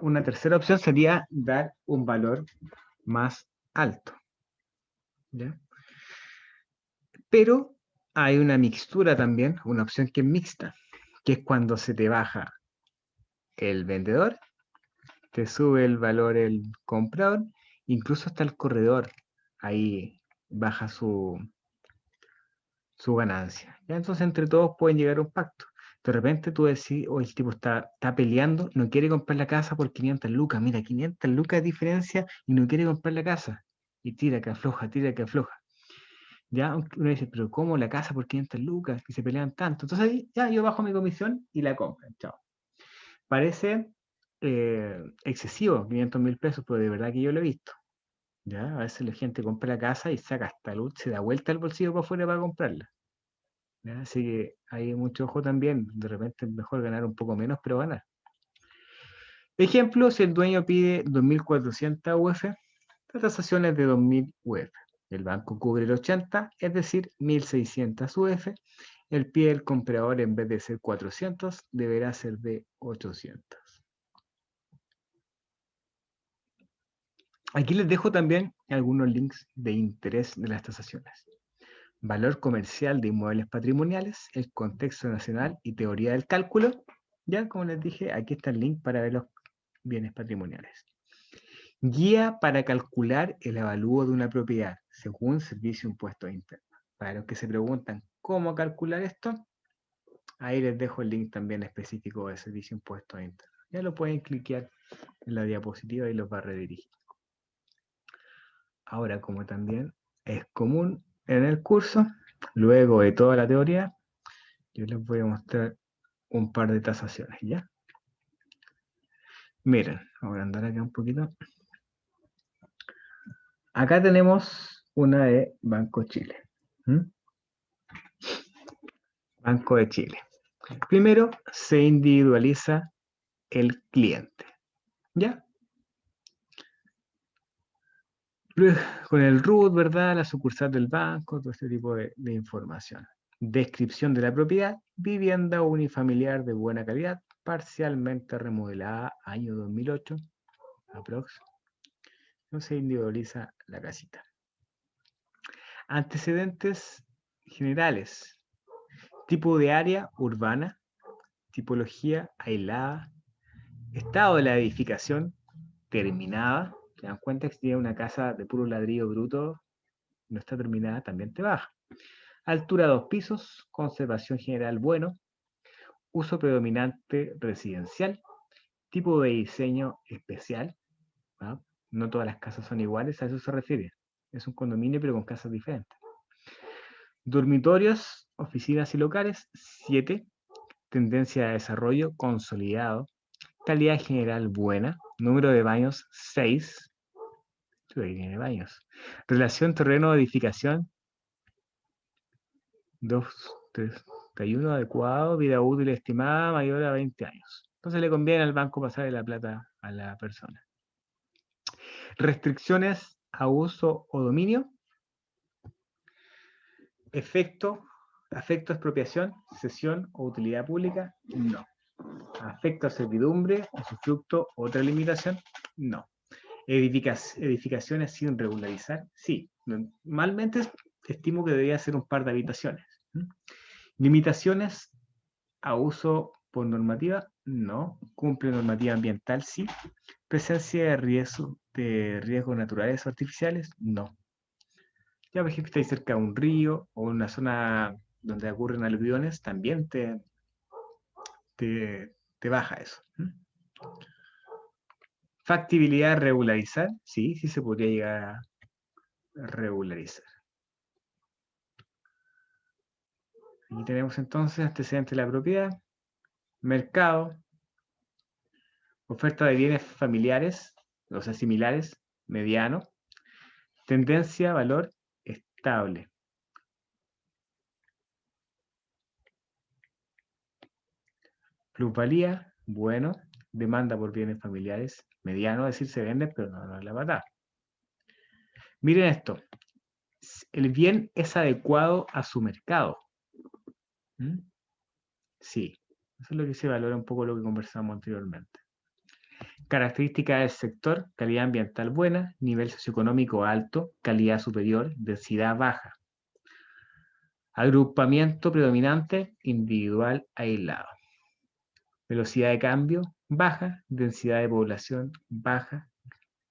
[SPEAKER 1] una tercera opción sería dar un valor más alto. ¿Ya? Pero hay una mixtura también, una opción que es mixta, que es cuando se te baja el vendedor, te sube el valor el comprador, incluso hasta el corredor, ahí baja su ganancia. ¿Ya? Entonces entre todos pueden llegar a un pacto. De repente tú decís, o el tipo está peleando, no quiere comprar la casa por 500 lucas, mira, 500 lucas de diferencia y no quiere comprar la casa. Y tira que afloja. Ya, aunque uno dice, pero ¿cómo la casa por 500 lucas? Y se pelean tanto. Entonces ahí ya yo bajo mi comisión y la compran. Chao. Parece excesivo, 500.000 pesos, pero de verdad que yo lo he visto. ¿Ya? A veces la gente compra la casa y saca hasta luz, se da vuelta el bolsillo para afuera para comprarla. ¿Ya? Así que hay mucho ojo también. De repente es mejor ganar un poco menos, pero ganar. Ejemplo, si el dueño pide 2.400 UF, la tasación es de 2.000 UF. El banco cubre el 80, es decir, 1.600 UF. El pie del comprador, en vez de ser 400, deberá ser de 800. Aquí les dejo también algunos links de interés de las tasaciones. Valor comercial de inmuebles patrimoniales, el contexto nacional y teoría del cálculo. Ya, como les dije, aquí está el link para ver los bienes patrimoniales. Guía para calcular el avalúo de una propiedad, según Servicio de Impuestos Internos. Para los que se preguntan cómo calcular esto, ahí les dejo el link también específico de Servicio de Impuestos Internos. Ya lo pueden cliquear en la diapositiva y los va a redirigir. Ahora, como también es común en el curso, luego de toda la teoría, yo les voy a mostrar un par de tasaciones, ¿ya? Miren, vamos a andar acá un poquito. Acá tenemos una de Banco Chile. Banco de Chile. Primero, se individualiza el cliente, ¿ya? Luego, con el RUT, ¿verdad? La sucursal del banco, todo este tipo de información. Descripción de la propiedad, vivienda unifamiliar de buena calidad, parcialmente remodelada, año 2008, aprox. No se individualiza la casita. Antecedentes generales. Tipo de área urbana, tipología aislada, estado de la edificación terminada. Se dan cuenta que si tiene una casa de puro ladrillo bruto, no está terminada, también te baja. Altura 2 pisos, conservación general bueno, uso predominante residencial, tipo de diseño especial. ¿No? No todas las casas son iguales, a eso se refiere. Es un condominio pero con casas diferentes. Dormitorios, oficinas y locales, 7. Tendencia de desarrollo consolidado. Calidad general buena. Número de baños, 6. Tiene baños. Relación terreno-edificación, 2:31 adecuado. Vida útil estimada mayor a 20 años. Entonces le conviene al banco pasarle la plata a la persona. Restricciones a uso o dominio. Efecto, expropiación, cesión o utilidad pública, no. Afecto a servidumbre, usufructo, otra limitación, no. Edificaciones sin regularizar, sí. Normalmente estimo que debería ser un par de habitaciones. Limitaciones a uso por normativa, no. Cumple normativa ambiental, sí. Presencia de riesgos naturales o artificiales, no. Ya, por ejemplo, estáis cerca de un río o una zona donde ocurren aluviones, también te baja eso. Factibilidad regularizar, sí, sí se podría llegar a regularizar. Aquí tenemos entonces antecedentes de la propiedad, mercado, oferta de bienes familiares, o sea, similares, mediano, tendencia, valor, estable. Plusvalía, bueno, demanda por bienes familiares, mediano, es decir, se vende, pero no es la patada. Miren esto, el bien es adecuado a su mercado. Sí, eso es lo que se valora un poco lo que conversamos anteriormente. Características del sector: calidad ambiental buena, nivel socioeconómico alto, calidad superior, densidad baja. Agrupamiento predominante, individual aislado. Velocidad de cambio baja, densidad de población baja,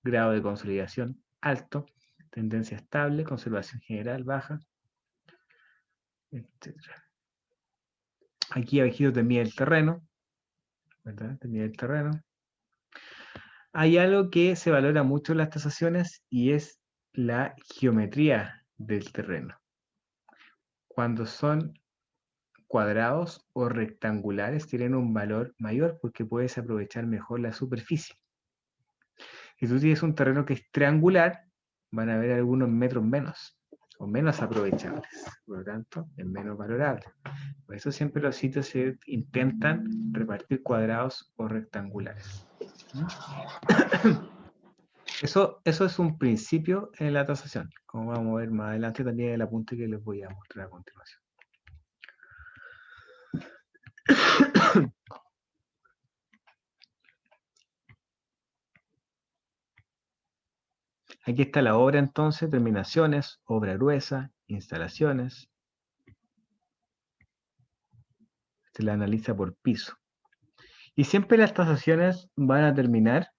[SPEAKER 1] grado de consolidación alto, tendencia estable, conservación general baja, etc. Aquí abajito te mide el terreno, ¿verdad? Te mide el terreno. Hay algo que se valora mucho en las tasaciones y es la geometría del terreno. Cuando son cuadrados o rectangulares tienen un valor mayor porque puedes aprovechar mejor la superficie. Si tú tienes un terreno que es triangular, van a haber algunos metros menos o menos aprovechables, por lo tanto es menos valorable. Por eso siempre los sitios se intentan repartir cuadrados o rectangulares. Eso es un principio en la tasación, como vamos a ver más adelante también en el apunte que les voy a mostrar a continuación. Aquí está la obra entonces, terminaciones, obra gruesa, instalaciones. Se la analiza por piso. Y siempre las tasaciones van a terminar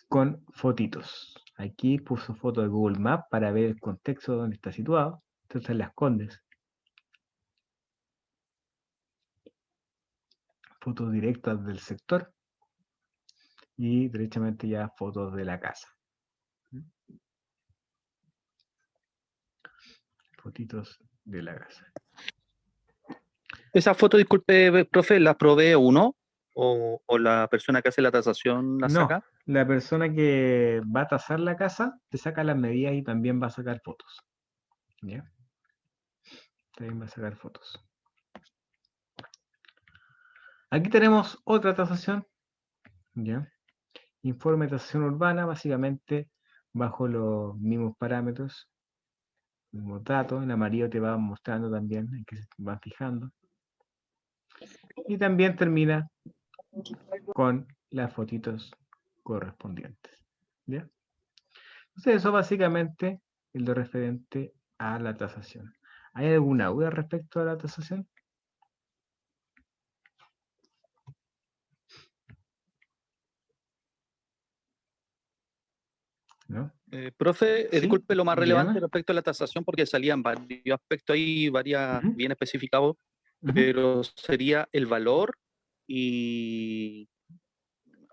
[SPEAKER 1] con fotitos. Aquí puso foto de Google Maps para ver el contexto donde está situado. Entonces las Condes. Fotos directas del sector. Y derechamente ya fotos de la casa. Fotitos de la casa.
[SPEAKER 2] Esa foto, disculpe, profe, ¿la provee uno o la persona que hace la tasación la
[SPEAKER 1] No,
[SPEAKER 2] saca?
[SPEAKER 1] la persona que va a tasar la casa te saca las medidas y también va a sacar fotos. ¿Ya? También va a sacar fotos. Aquí tenemos otra tasación. ¿Ya? Informe de tasación urbana, básicamente bajo los mismos parámetros, mismos datos. En amarillo te va mostrando también en qué se van fijando. Y también termina con las fotitos correspondientes. ¿Ya? Entonces eso básicamente es lo referente a la tasación. ¿Hay alguna duda respecto a la tasación? ¿No?
[SPEAKER 2] Profe,
[SPEAKER 1] ¿Sí?
[SPEAKER 2] disculpe lo más relevante
[SPEAKER 1] Dígame.
[SPEAKER 2] respecto a la tasación, porque salían varios aspectos ahí,
[SPEAKER 1] Ujú,
[SPEAKER 2] bien especificados,
[SPEAKER 1] ujú.
[SPEAKER 2] pero sería el valor y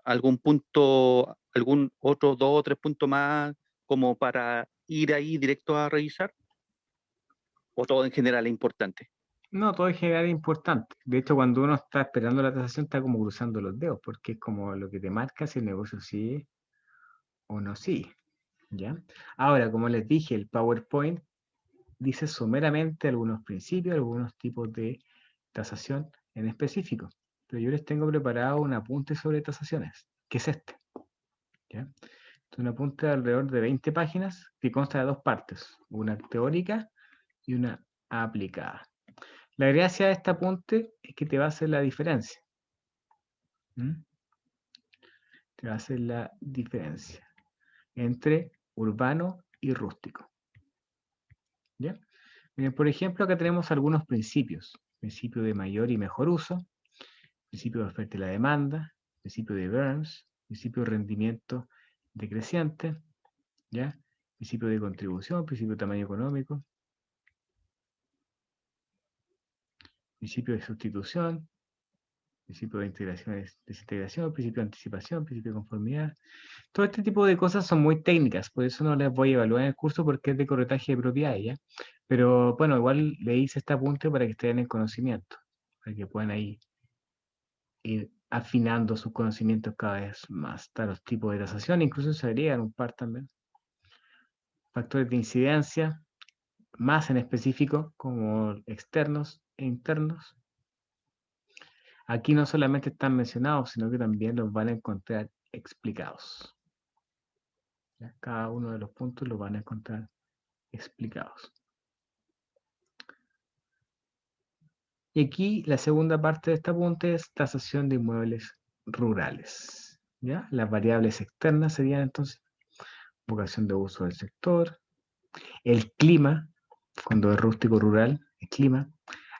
[SPEAKER 2] algún punto, algún otro 2 o 3 puntos más como para ir ahí directo a revisar, o todo en general es importante.
[SPEAKER 1] No, todo en general es importante. De hecho, cuando uno está esperando la tasación, está como cruzando los dedos, porque es como lo que te marca si el negocio sigue o no sigue. ¿Ya? Ahora, como les dije, el PowerPoint dice someramente algunos principios, algunos tipos de tasación en específico. Pero yo les tengo preparado un apunte sobre tasaciones, que es este. ¿Ya? Es un apunte de alrededor de 20 páginas que consta de dos partes, una teórica y una aplicada. La gracia de este apunte es que te va a hacer la diferencia. ¿Mm? Te va a hacer la diferencia entre urbano y rústico. ¿Ya? Miren, por ejemplo, acá tenemos algunos principios. Principio de mayor y mejor uso, principio de oferta y la demanda, principio de Burns, principio de rendimiento decreciente, ¿ya? Principio de contribución, principio de tamaño económico, principio de sustitución, principio de integración, desintegración, principio de anticipación, principio de conformidad. Todo este tipo de cosas son muy técnicas, por eso no las voy a evaluar en el curso porque es de corretaje de propiedades, ¿ya? Pero bueno, igual le hice este apunte para que estén en conocimiento, para que puedan ahí ir afinando sus conocimientos cada vez más. Están los tipos de tasación, incluso se agregan un par también. Factores de incidencia, más en específico, como externos e internos. Aquí no solamente están mencionados, sino que también los van a encontrar explicados. ¿Ya? Cada uno de los puntos los van a encontrar explicados. Y aquí la segunda parte de este apunte es tasación de inmuebles rurales. ¿Ya? Las variables externas serían entonces vocación de uso del sector, el clima, cuando es rústico rural, el clima,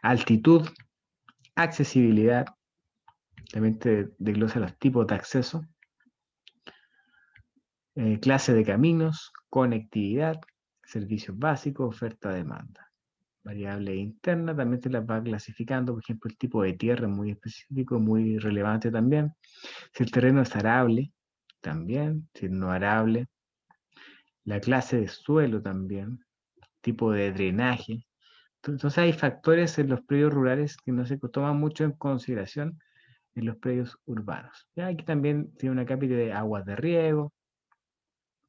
[SPEAKER 1] altitud, accesibilidad, también te desglosa los tipos de acceso, clase de caminos, conectividad, servicios básicos, oferta-demanda. Variable interna también te las va clasificando, por ejemplo, el tipo de tierra es muy específico, muy relevante también. Si el terreno es arable, también, si no arable. La clase de suelo también, tipo de drenaje. Entonces hay factores en los predios rurales que no se toman mucho en consideración en los predios urbanos. Ya aquí también tiene una cápita de aguas de riego,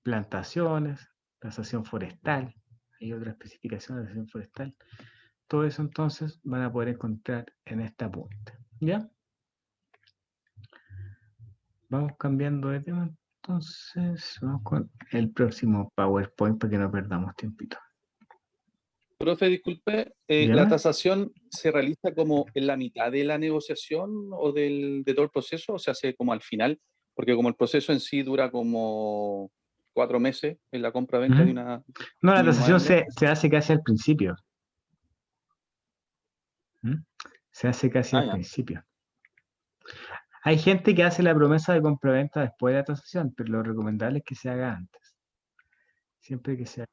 [SPEAKER 1] plantaciones, tasación forestal, hay otra especificación de tasación forestal. Todo eso entonces van a poder encontrar en esta punta. ¿Ya? Vamos cambiando de tema. Entonces, vamos con el próximo PowerPoint para que no perdamos tiempito.
[SPEAKER 2] Profe, disculpe, ¿la
[SPEAKER 1] ¿Ya?
[SPEAKER 2] tasación se realiza como en la mitad de la negociación o de todo el proceso o se hace como al final? Porque como el proceso en sí dura como 4 meses en la compra-venta de
[SPEAKER 1] No, la
[SPEAKER 2] un
[SPEAKER 1] tasación
[SPEAKER 2] inmueble.
[SPEAKER 1] se hace casi al principio. ¿Mm? Se hace casi
[SPEAKER 2] Ah,
[SPEAKER 1] al
[SPEAKER 2] ya.
[SPEAKER 1] principio. Hay gente que hace la promesa de compraventa después de la tasación, pero lo recomendable es que se haga antes. Siempre que se haga.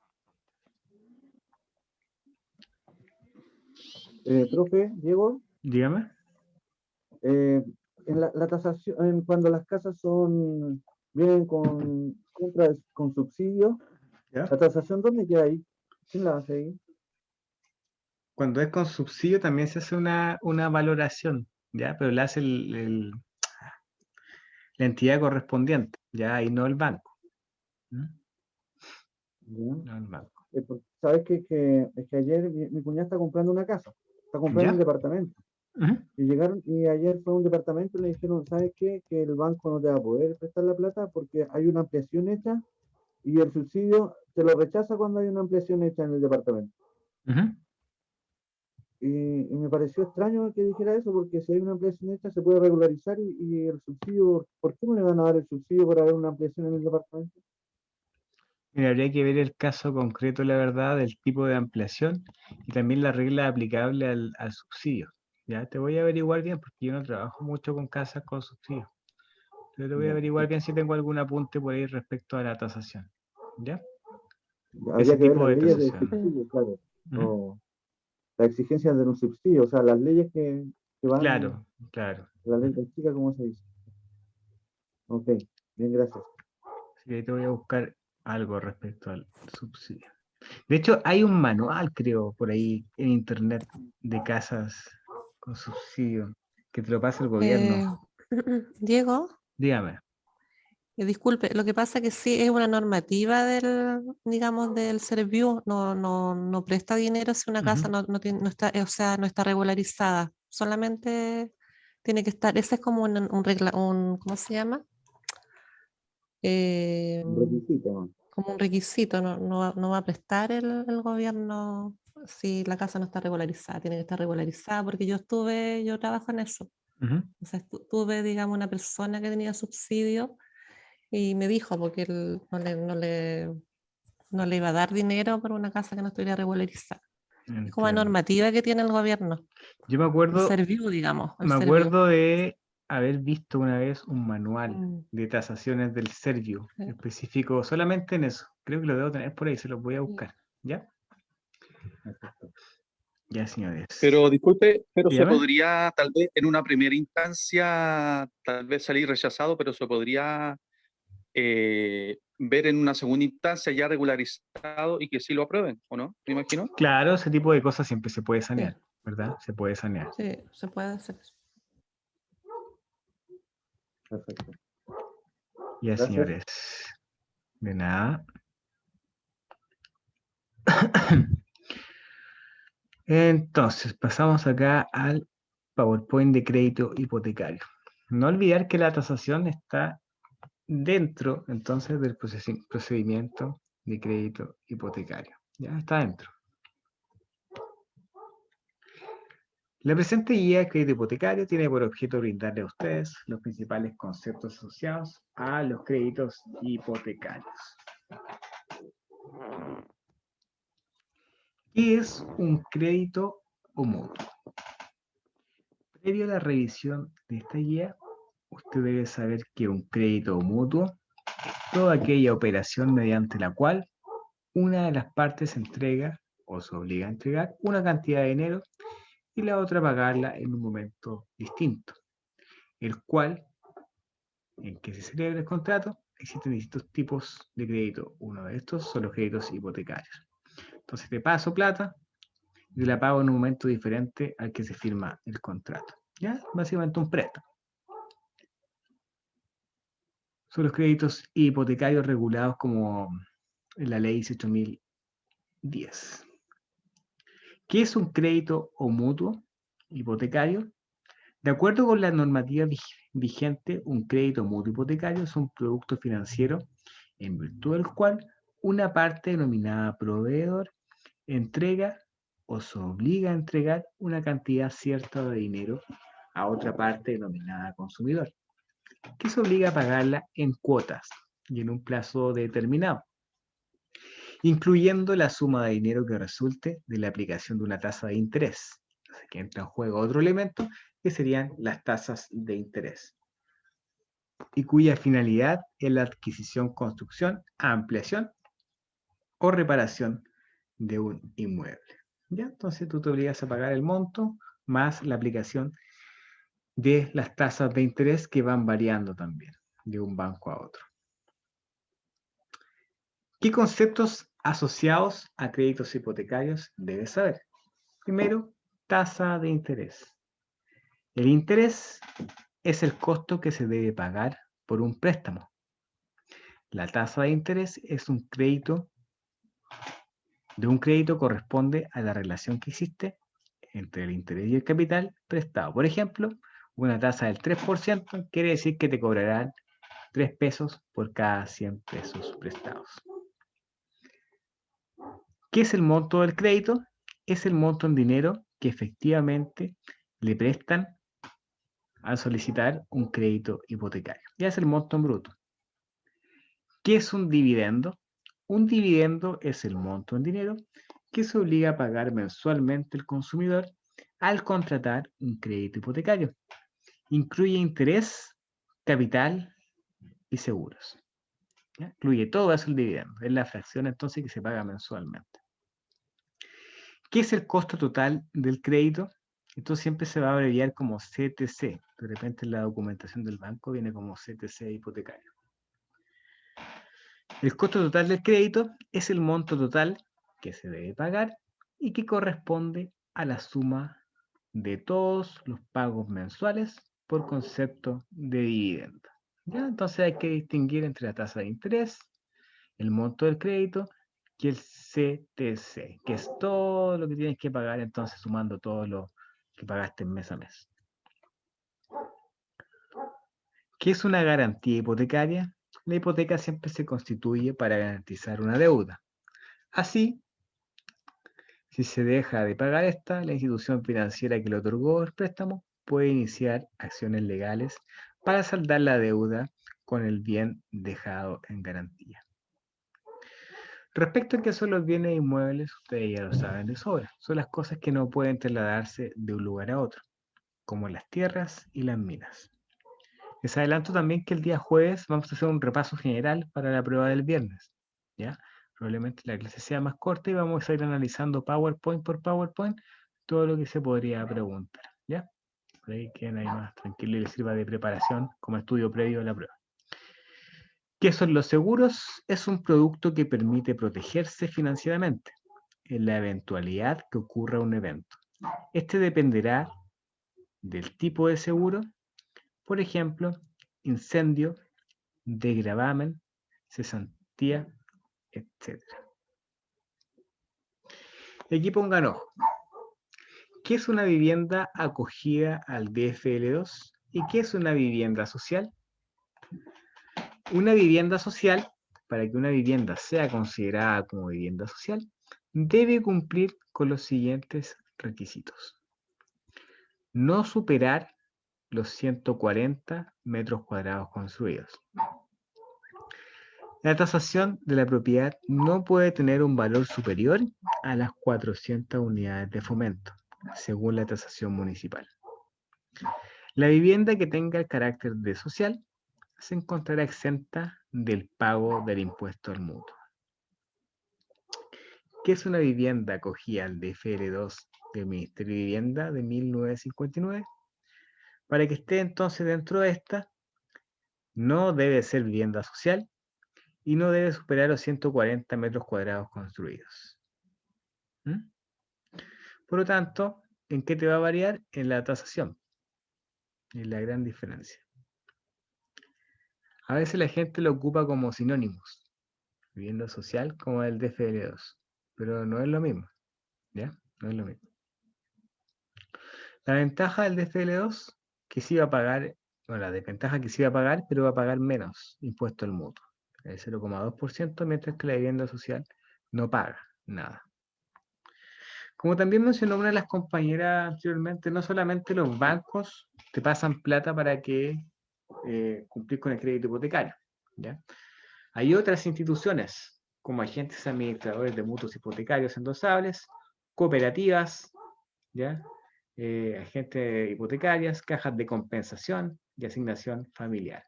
[SPEAKER 4] Profe, Diego,
[SPEAKER 1] Dígame.
[SPEAKER 4] en la tasación, cuando las casas vienen con compras con subsidio,
[SPEAKER 1] ¿Ya?
[SPEAKER 4] ¿la tasación dónde queda ahí? ¿Quién la hace ahí?
[SPEAKER 1] Cuando es con subsidio también se hace una valoración, ¿ya? Pero la hace la entidad correspondiente, ¿ya? Y no el banco. ¿Mm?
[SPEAKER 4] ¿Ya?
[SPEAKER 1] No el banco.
[SPEAKER 4] ¿Sabes es que ayer mi cuñada está comprando una casa, está comprando un
[SPEAKER 1] ¿Ya?
[SPEAKER 4] departamento.
[SPEAKER 1] Ujú.
[SPEAKER 4] Y llegaron, y ayer fue a un departamento y le dijeron, ¿sabes qué? Que el banco no te va a poder prestar la plata porque hay una ampliación hecha y el subsidio te lo rechaza cuando hay una ampliación hecha en el departamento.
[SPEAKER 1] Ujú.
[SPEAKER 4] Y me pareció extraño que dijera eso, porque si hay una ampliación hecha se puede regularizar y el subsidio, ¿por qué no le van a dar el subsidio por haber una ampliación en el departamento?
[SPEAKER 1] Mira, habría que ver el caso concreto, la verdad, del tipo de ampliación y también la regla aplicable al subsidio. Ya te voy a averiguar bien, porque yo no trabajo mucho con casas con subsidio. Pero te voy a
[SPEAKER 4] Ya,
[SPEAKER 1] averiguar bien si tengo algún apunte por ahí respecto a la tasación. ¿Ya? Ese
[SPEAKER 4] habría que ver
[SPEAKER 1] tipo
[SPEAKER 4] las
[SPEAKER 1] de
[SPEAKER 4] leyes del
[SPEAKER 1] tasación.
[SPEAKER 4] subsidio, claro,
[SPEAKER 1] Ujú.
[SPEAKER 4] o las exigencias de un subsidio, o sea, las leyes que van,
[SPEAKER 1] Claro, claro.
[SPEAKER 4] la ley de chica, ¿cómo se dice? Ok, bien, gracias.
[SPEAKER 1] Así que ahí te voy a buscar algo respecto al subsidio. De hecho, hay un manual, creo, por ahí en internet de casas con subsidio que te lo pasa el gobierno.
[SPEAKER 5] Eh, Diego,
[SPEAKER 1] Dígame.
[SPEAKER 5] disculpe, lo que pasa que sí es una normativa digamos, del Serviu, no presta dinero si una casa
[SPEAKER 1] Ujú.
[SPEAKER 5] no está, o sea, no está regularizada, solamente tiene que estar, ese es como ¿cómo se llama? Eh,
[SPEAKER 4] Un requisito, ¿no?
[SPEAKER 5] Como un requisito, no va a prestar el gobierno si la casa no está regularizada, tiene que estar regularizada, porque yo trabajo en eso.
[SPEAKER 1] Ujú.
[SPEAKER 5] O sea, tuve, digamos, una persona que tenía subsidio y me dijo, porque él no le iba a dar dinero por una casa que no estuviera regularizada. Es como una
[SPEAKER 1] Entiendo.
[SPEAKER 5] normativa que tiene el gobierno,
[SPEAKER 1] Yo me
[SPEAKER 5] el
[SPEAKER 1] acuerdo,
[SPEAKER 5] Serviu, digamos, el
[SPEAKER 1] me
[SPEAKER 5] Serviu.
[SPEAKER 1] acuerdo de haber visto una vez un manual
[SPEAKER 5] Mm,
[SPEAKER 1] de tasaciones del Serviu,
[SPEAKER 5] sí,
[SPEAKER 1] específico solamente en eso. Creo que lo debo tener por ahí, se los voy a
[SPEAKER 5] sí.
[SPEAKER 1] buscar. ¿Ya? Ya, señores.
[SPEAKER 2] Pero disculpe, pero se
[SPEAKER 1] Dígame.
[SPEAKER 2] podría tal vez en una primera instancia tal vez salir rechazado, pero se podría ver en una segunda instancia ya regularizado y que sí lo aprueben, ¿o no? Me imagino.
[SPEAKER 1] Claro, ese tipo de cosas siempre se puede
[SPEAKER 5] Sí,
[SPEAKER 1] sanear, ¿verdad? Se puede sanear.
[SPEAKER 5] sí, se puede hacer eso.
[SPEAKER 4] Perfecto.
[SPEAKER 1] Ya,
[SPEAKER 4] Gracias.
[SPEAKER 1] señores. De nada. Entonces, pasamos acá al PowerPoint de crédito hipotecario. No olvidar que la tasación está dentro, entonces, del procedimiento de crédito hipotecario. Ya está dentro. La presente guía de crédito hipotecario tiene por objeto brindarle a ustedes los principales conceptos asociados a los créditos hipotecarios. ¿Qué es un crédito o mutuo? Previo a la revisión de esta guía, usted debe saber que un crédito o mutuo es toda aquella operación mediante la cual una de las partes entrega o se obliga a entregar una cantidad de dinero y la otra pagarla en un momento distinto, el cual, en que se celebra el contrato, existen distintos tipos de crédito. Uno de estos son los créditos hipotecarios. Entonces te paso plata y te la pago en un momento diferente al que se firma el contrato. ¿Ya? Básicamente un préstamo. Son los créditos hipotecarios regulados como en la ley 18.010. ¿Qué es un crédito o mutuo hipotecario? De acuerdo con la normativa vigente, un crédito mutuo hipotecario es un producto financiero en virtud del cual una parte denominada proveedor entrega o se obliga a entregar una cantidad cierta de dinero a otra parte denominada consumidor, que se obliga a pagarla en cuotas y en un plazo determinado, incluyendo la suma de dinero que resulte de la aplicación de una tasa de interés. Así que entra en juego otro elemento que serían las tasas de interés, y cuya finalidad es la adquisición, construcción, ampliación o reparación de un inmueble. ¿Ya? Entonces tú te obligas a pagar el monto más la aplicación de las tasas de interés que van variando también de un banco a otro. ¿Qué conceptos asociados a créditos hipotecarios debes saber? Primero, tasa de interés. El interés es el costo que se debe pagar por un préstamo. La tasa de interés es un crédito. De un crédito corresponde a la relación que existe entre el interés y el capital prestado. Por ejemplo, una tasa del 3% quiere decir que te cobrarán 3 pesos por cada 100 pesos prestados. ¿Qué es el monto del crédito? Es el monto en dinero que efectivamente le prestan al solicitar un crédito hipotecario. Ya es el monto en bruto. ¿Qué es un dividendo? Un dividendo es el monto en dinero que se obliga a pagar mensualmente el consumidor al contratar un crédito hipotecario. Incluye interés, capital y seguros. ¿Ya? Incluye todo eso el dividendo. Es la fracción entonces que se paga mensualmente. ¿Qué es el costo total del crédito? Esto siempre se va a abreviar como CTC. De repente en la documentación del banco viene como CTC hipotecario. El costo total del crédito es el monto total que se debe pagar y que corresponde a la suma de todos los pagos mensuales por concepto de dividendo. ¿Ya? Entonces hay que distinguir entre la tasa de interés, el monto del crédito y el CTC, que es todo lo que tienes que pagar entonces sumando todo lo que pagaste mes a mes. ¿Qué es una garantía hipotecaria? La hipoteca siempre se constituye para garantizar una deuda. Así, si se deja de pagar esta, la institución financiera que le otorgó el préstamo puede iniciar acciones legales para saldar la deuda con el bien dejado en garantía. Respecto a qué son los bienes inmuebles, ustedes ya lo saben de sobra. Son las cosas que no pueden trasladarse de un lugar a otro, como las tierras y las minas. Les adelanto también que el día jueves vamos a hacer un repaso general para la prueba del viernes. ¿Ya? Probablemente la clase sea más corta y vamos a ir analizando PowerPoint por PowerPoint todo lo que se podría preguntar. ¿Ya? Por ahí queden ahí más tranquilos y les sirva de preparación como estudio previo a la prueba. ¿Qué son los seguros? Es un producto que permite protegerse financieramente en la eventualidad que ocurra un evento. Este dependerá del tipo de seguro, por ejemplo, incendio, degravamen, cesantía, etc. Aquí pongan ojo. ¿Qué es una vivienda acogida al DFL2? ¿Y qué es una vivienda social? Una vivienda social, para que una vivienda sea considerada como vivienda social, debe cumplir con los siguientes requisitos. no superar los 140 metros cuadrados construidos. La tasación de la propiedad no puede tener un valor superior a las 400 unidades de fomento, según la tasación municipal. La vivienda que tenga el carácter de social se encontrará exenta del pago del impuesto al mutuo. ¿Qué es una vivienda acogida al DFL2 del Ministerio de Vivienda de 1959? Para que esté entonces dentro de esta, no debe ser vivienda social y no debe superar los 140 metros cuadrados construidos. ¿Mm? Por lo tanto, ¿en qué te va a variar? En la tasación. Es la gran diferencia. A veces la gente lo ocupa como sinónimos, vivienda social como el DFL2, pero no es lo mismo, ¿ya? No es lo mismo. La ventaja del DFL2, que sí va a pagar, bueno, la desventaja que sí va a pagar, pero va a pagar menos impuesto al mutuo, el 0,2%, mientras que la vivienda social no paga nada. Como también mencionó una de las compañeras anteriormente, no solamente los bancos te pasan plata para que cumplir con el crédito hipotecario, ¿ya? Hay otras instituciones, como agentes administradores de mutuos hipotecarios endosables, cooperativas, ¿ya? Agentes hipotecarias, cajas de compensación y asignación familiar.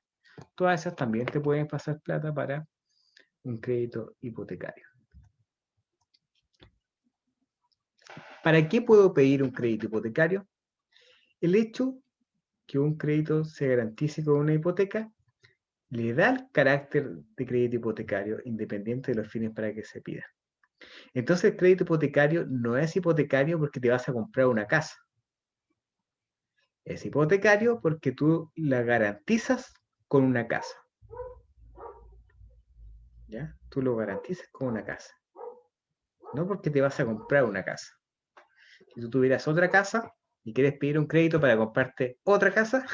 [SPEAKER 1] Todas esas también te pueden pasar plata para un crédito hipotecario. ¿Para qué puedo pedir un crédito hipotecario? El hecho que un crédito se garantice con una hipoteca le da el carácter de crédito hipotecario independiente de los fines para que se pida. Entonces el crédito hipotecario no es hipotecario porque te vas a comprar una casa. Es hipotecario porque tú la garantizas con una casa. ¿Ya? Tú lo garantizas con una casa. No porque te vas a comprar una casa. Si tú tuvieras otra casa y quieres pedir un crédito para comprarte otra casa,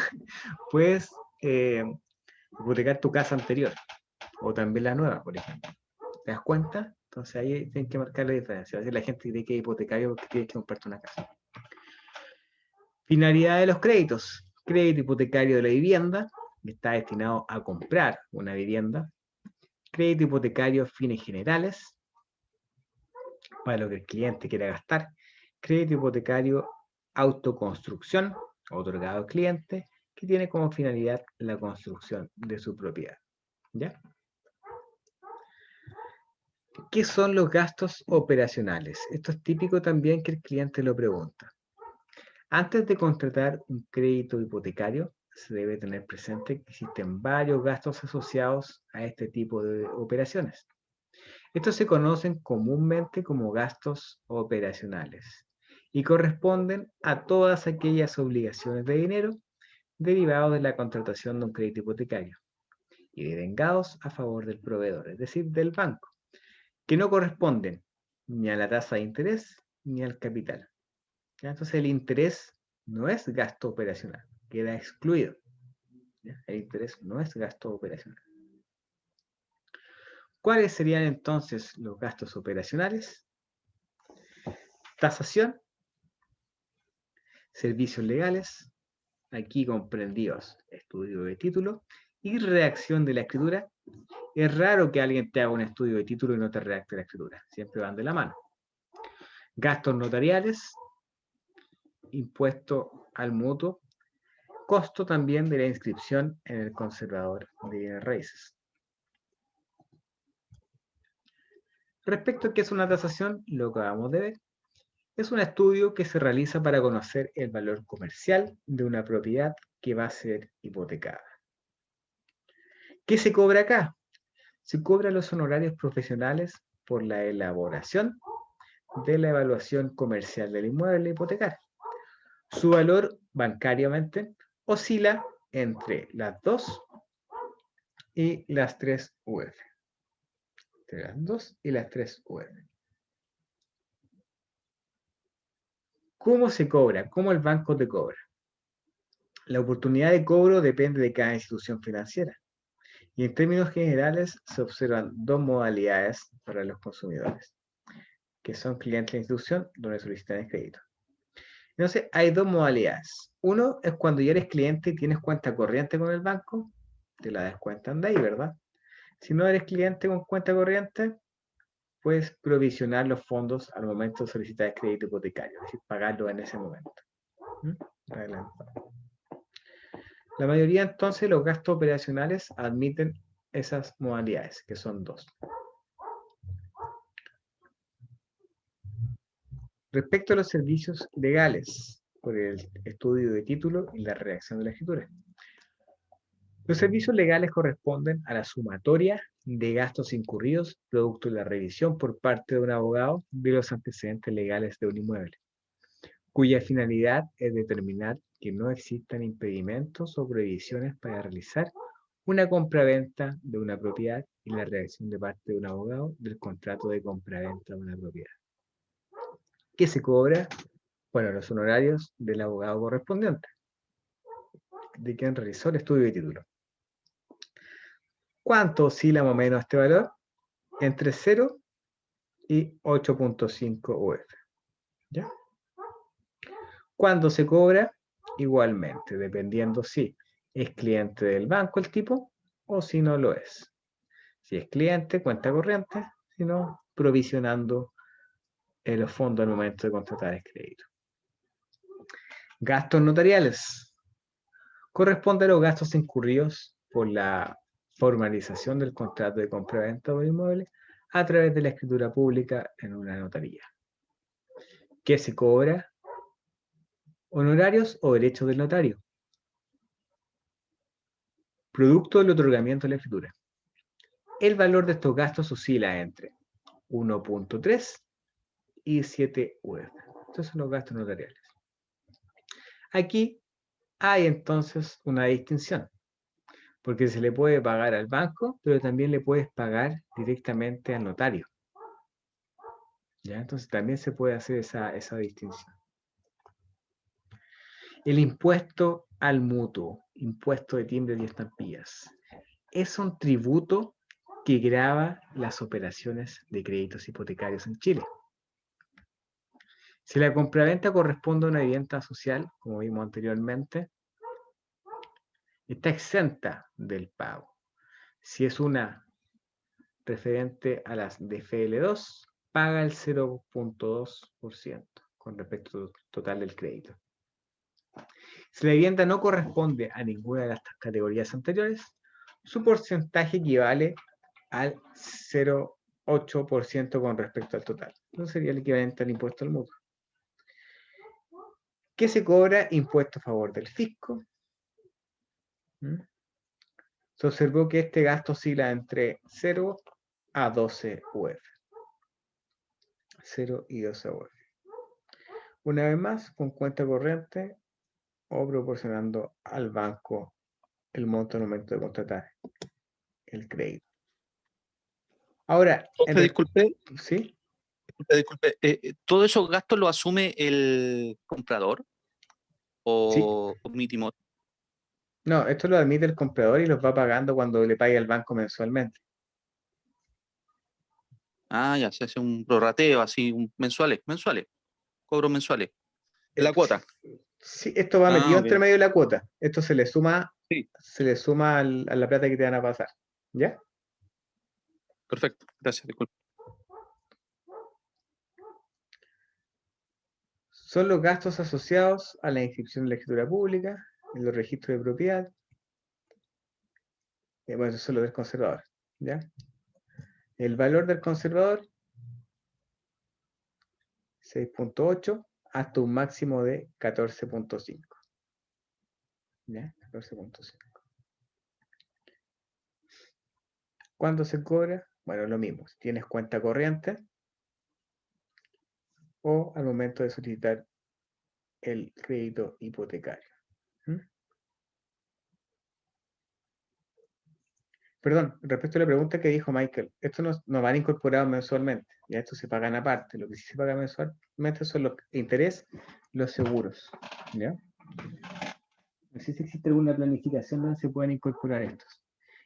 [SPEAKER 1] puedes hipotecar tu casa anterior o también la nueva, por ejemplo. ¿Te das cuenta? Entonces ahí tienen que marcar la diferencia. A veces la gente cree que es hipotecario porque tienes que comprarte una casa. Finalidad de los créditos. Crédito hipotecario de la vivienda, que está destinado a comprar una vivienda. Crédito hipotecario fines generales, para lo que el cliente quiera gastar. Crédito hipotecario autoconstrucción, otorgado al cliente, que tiene como finalidad la construcción de su propiedad. ¿Ya? ¿Qué son los gastos operacionales? Esto es típico también que el cliente lo pregunta. Antes de contratar un crédito hipotecario, se debe tener presente que existen varios gastos asociados a este tipo de operaciones. Estos se conocen comúnmente como gastos operacionales y corresponden a todas aquellas obligaciones de dinero derivados de la contratación de un crédito hipotecario y devengados a favor del proveedor, es decir, del banco, que no corresponden ni a la tasa de interés ni al capital. ¿Ya? Entonces el interés no es gasto operacional, queda excluido. ¿Ya? El interés no es gasto operacional. ¿Cuáles serían entonces los gastos operacionales? Tasación, servicios legales, aquí comprendidos estudio de título y redacción de la escritura. Es raro que alguien te haga un estudio de título y no te redacte la escritura, siempre van de la mano. Gastos notariales, impuesto al mutuo, costo también de la inscripción en el conservador de bienes raíces. Respecto a qué es una tasación, lo acabamos de ver. Es un estudio que se realiza para conocer el valor comercial de una propiedad que va a ser hipotecada. ¿Qué se cobra acá? Se cobran los honorarios profesionales por la elaboración de la evaluación comercial del inmueble hipotecario. Su valor bancariamente oscila entre las 2 y las 3 UF. Entre las 2 y las 3 UF. ¿Cómo se cobra? ¿Cómo el banco te cobra? La oportunidad de cobro depende de cada institución financiera. Y en términos generales se observan dos modalidades para los consumidores, que son clientes de institución donde solicitan el crédito. Entonces, hay dos modalidades. Uno es cuando ya eres cliente y tienes cuenta corriente con el banco, te la descuentan de ahí, ¿verdad? Si no eres cliente con cuenta corriente, puedes provisionar los fondos al momento de solicitar el crédito hipotecario, es decir, pagarlo en ese momento. Adelante. La mayoría entonces los gastos operacionales admiten esas modalidades, que son dos. Respecto a los servicios legales, por el estudio de título y la redacción de la escritura. Los servicios legales corresponden a la sumatoria de gastos incurridos producto de la revisión por parte de un abogado de los antecedentes legales de un inmueble, cuya finalidad es determinar que no existan impedimentos o prohibiciones para realizar una compraventa de una propiedad y la redacción de parte de un abogado del contrato de compraventa de una propiedad. ¿Qué se cobra? Bueno, los honorarios del abogado correspondiente, de quien realizó el estudio de título. ¿Cuánto oscila más o menos este valor? Entre 0 y 8.5 UF. ¿Ya? ¿Cuándo se cobra? Igualmente, dependiendo si es cliente del banco el tipo o si no lo es. Si es cliente, cuenta corriente, si no, provisionando los fondos al momento de contratar el crédito. Gastos notariales. Corresponde a los gastos incurridos por la formalización del contrato de compraventa de inmueble a través de la escritura pública en una notaría. ¿Qué se cobra? Honorarios o derechos del notario. Producto del otorgamiento de la escritura. El valor de estos gastos oscila entre 1.3 y 7 UF. Estos son los gastos notariales. Aquí hay entonces una distinción, porque se le puede pagar al banco, pero también le puedes pagar directamente al notario. ¿Ya? Entonces también se puede hacer esa distinción. El impuesto al mutuo, impuesto de timbres y estampillas, es un tributo que grava las operaciones de créditos hipotecarios en Chile. Si la compraventa corresponde a una vivienda social, como vimos anteriormente, está exenta del pago. Si es una referente a las DFL2, paga el 0.2% con respecto al total del crédito. Si la vivienda no corresponde a ninguna de las categorías anteriores, su porcentaje equivale al 0.8% con respecto al total. Entonces sería el equivalente al impuesto al mutuo. ¿Qué se cobra? Impuesto a favor del fisco. Se observó que este gasto oscila entre 0 a 12 UF. 0 y 12 UF. Una vez más, con cuenta corriente o proporcionando al banco el monto al momento de contratar el crédito. Ahora,
[SPEAKER 2] Disculpe,
[SPEAKER 1] ¿sí?
[SPEAKER 2] disculpe, ¿todos esos gastos los asume el comprador
[SPEAKER 1] Sí.
[SPEAKER 2] o omitimos?
[SPEAKER 1] No, esto lo admite el comprador y los va pagando cuando le pague al banco mensualmente.
[SPEAKER 2] Ah, ya, se hace un prorrateo así, mensuales, cobros mensuales. ¿De la cuota?
[SPEAKER 1] Sí, esto va metido
[SPEAKER 2] Ok.
[SPEAKER 1] entre medio de la cuota. Esto se le suma,
[SPEAKER 2] Sí.
[SPEAKER 1] a la plata que te van a pasar. ¿Ya?
[SPEAKER 2] Perfecto, gracias, disculpe.
[SPEAKER 1] Son los gastos asociados a la inscripción de la escritura pública, en los registros de propiedad. Bueno, eso son los del conservador. ¿Ya? El valor del conservador, 6.8 hasta un máximo de 14.5. ¿Ya? 14.5. ¿Cuándo se cobra? Bueno, lo mismo. Si tienes cuenta corriente o al momento de solicitar el crédito hipotecario. Perdón, respecto a la pregunta que dijo Michael, esto no van incorporados mensualmente, ya esto se pagan aparte, lo que sí se paga mensualmente son los intereses, los seguros, ¿ya? No sé si existe alguna planificación donde se pueden incorporar estos.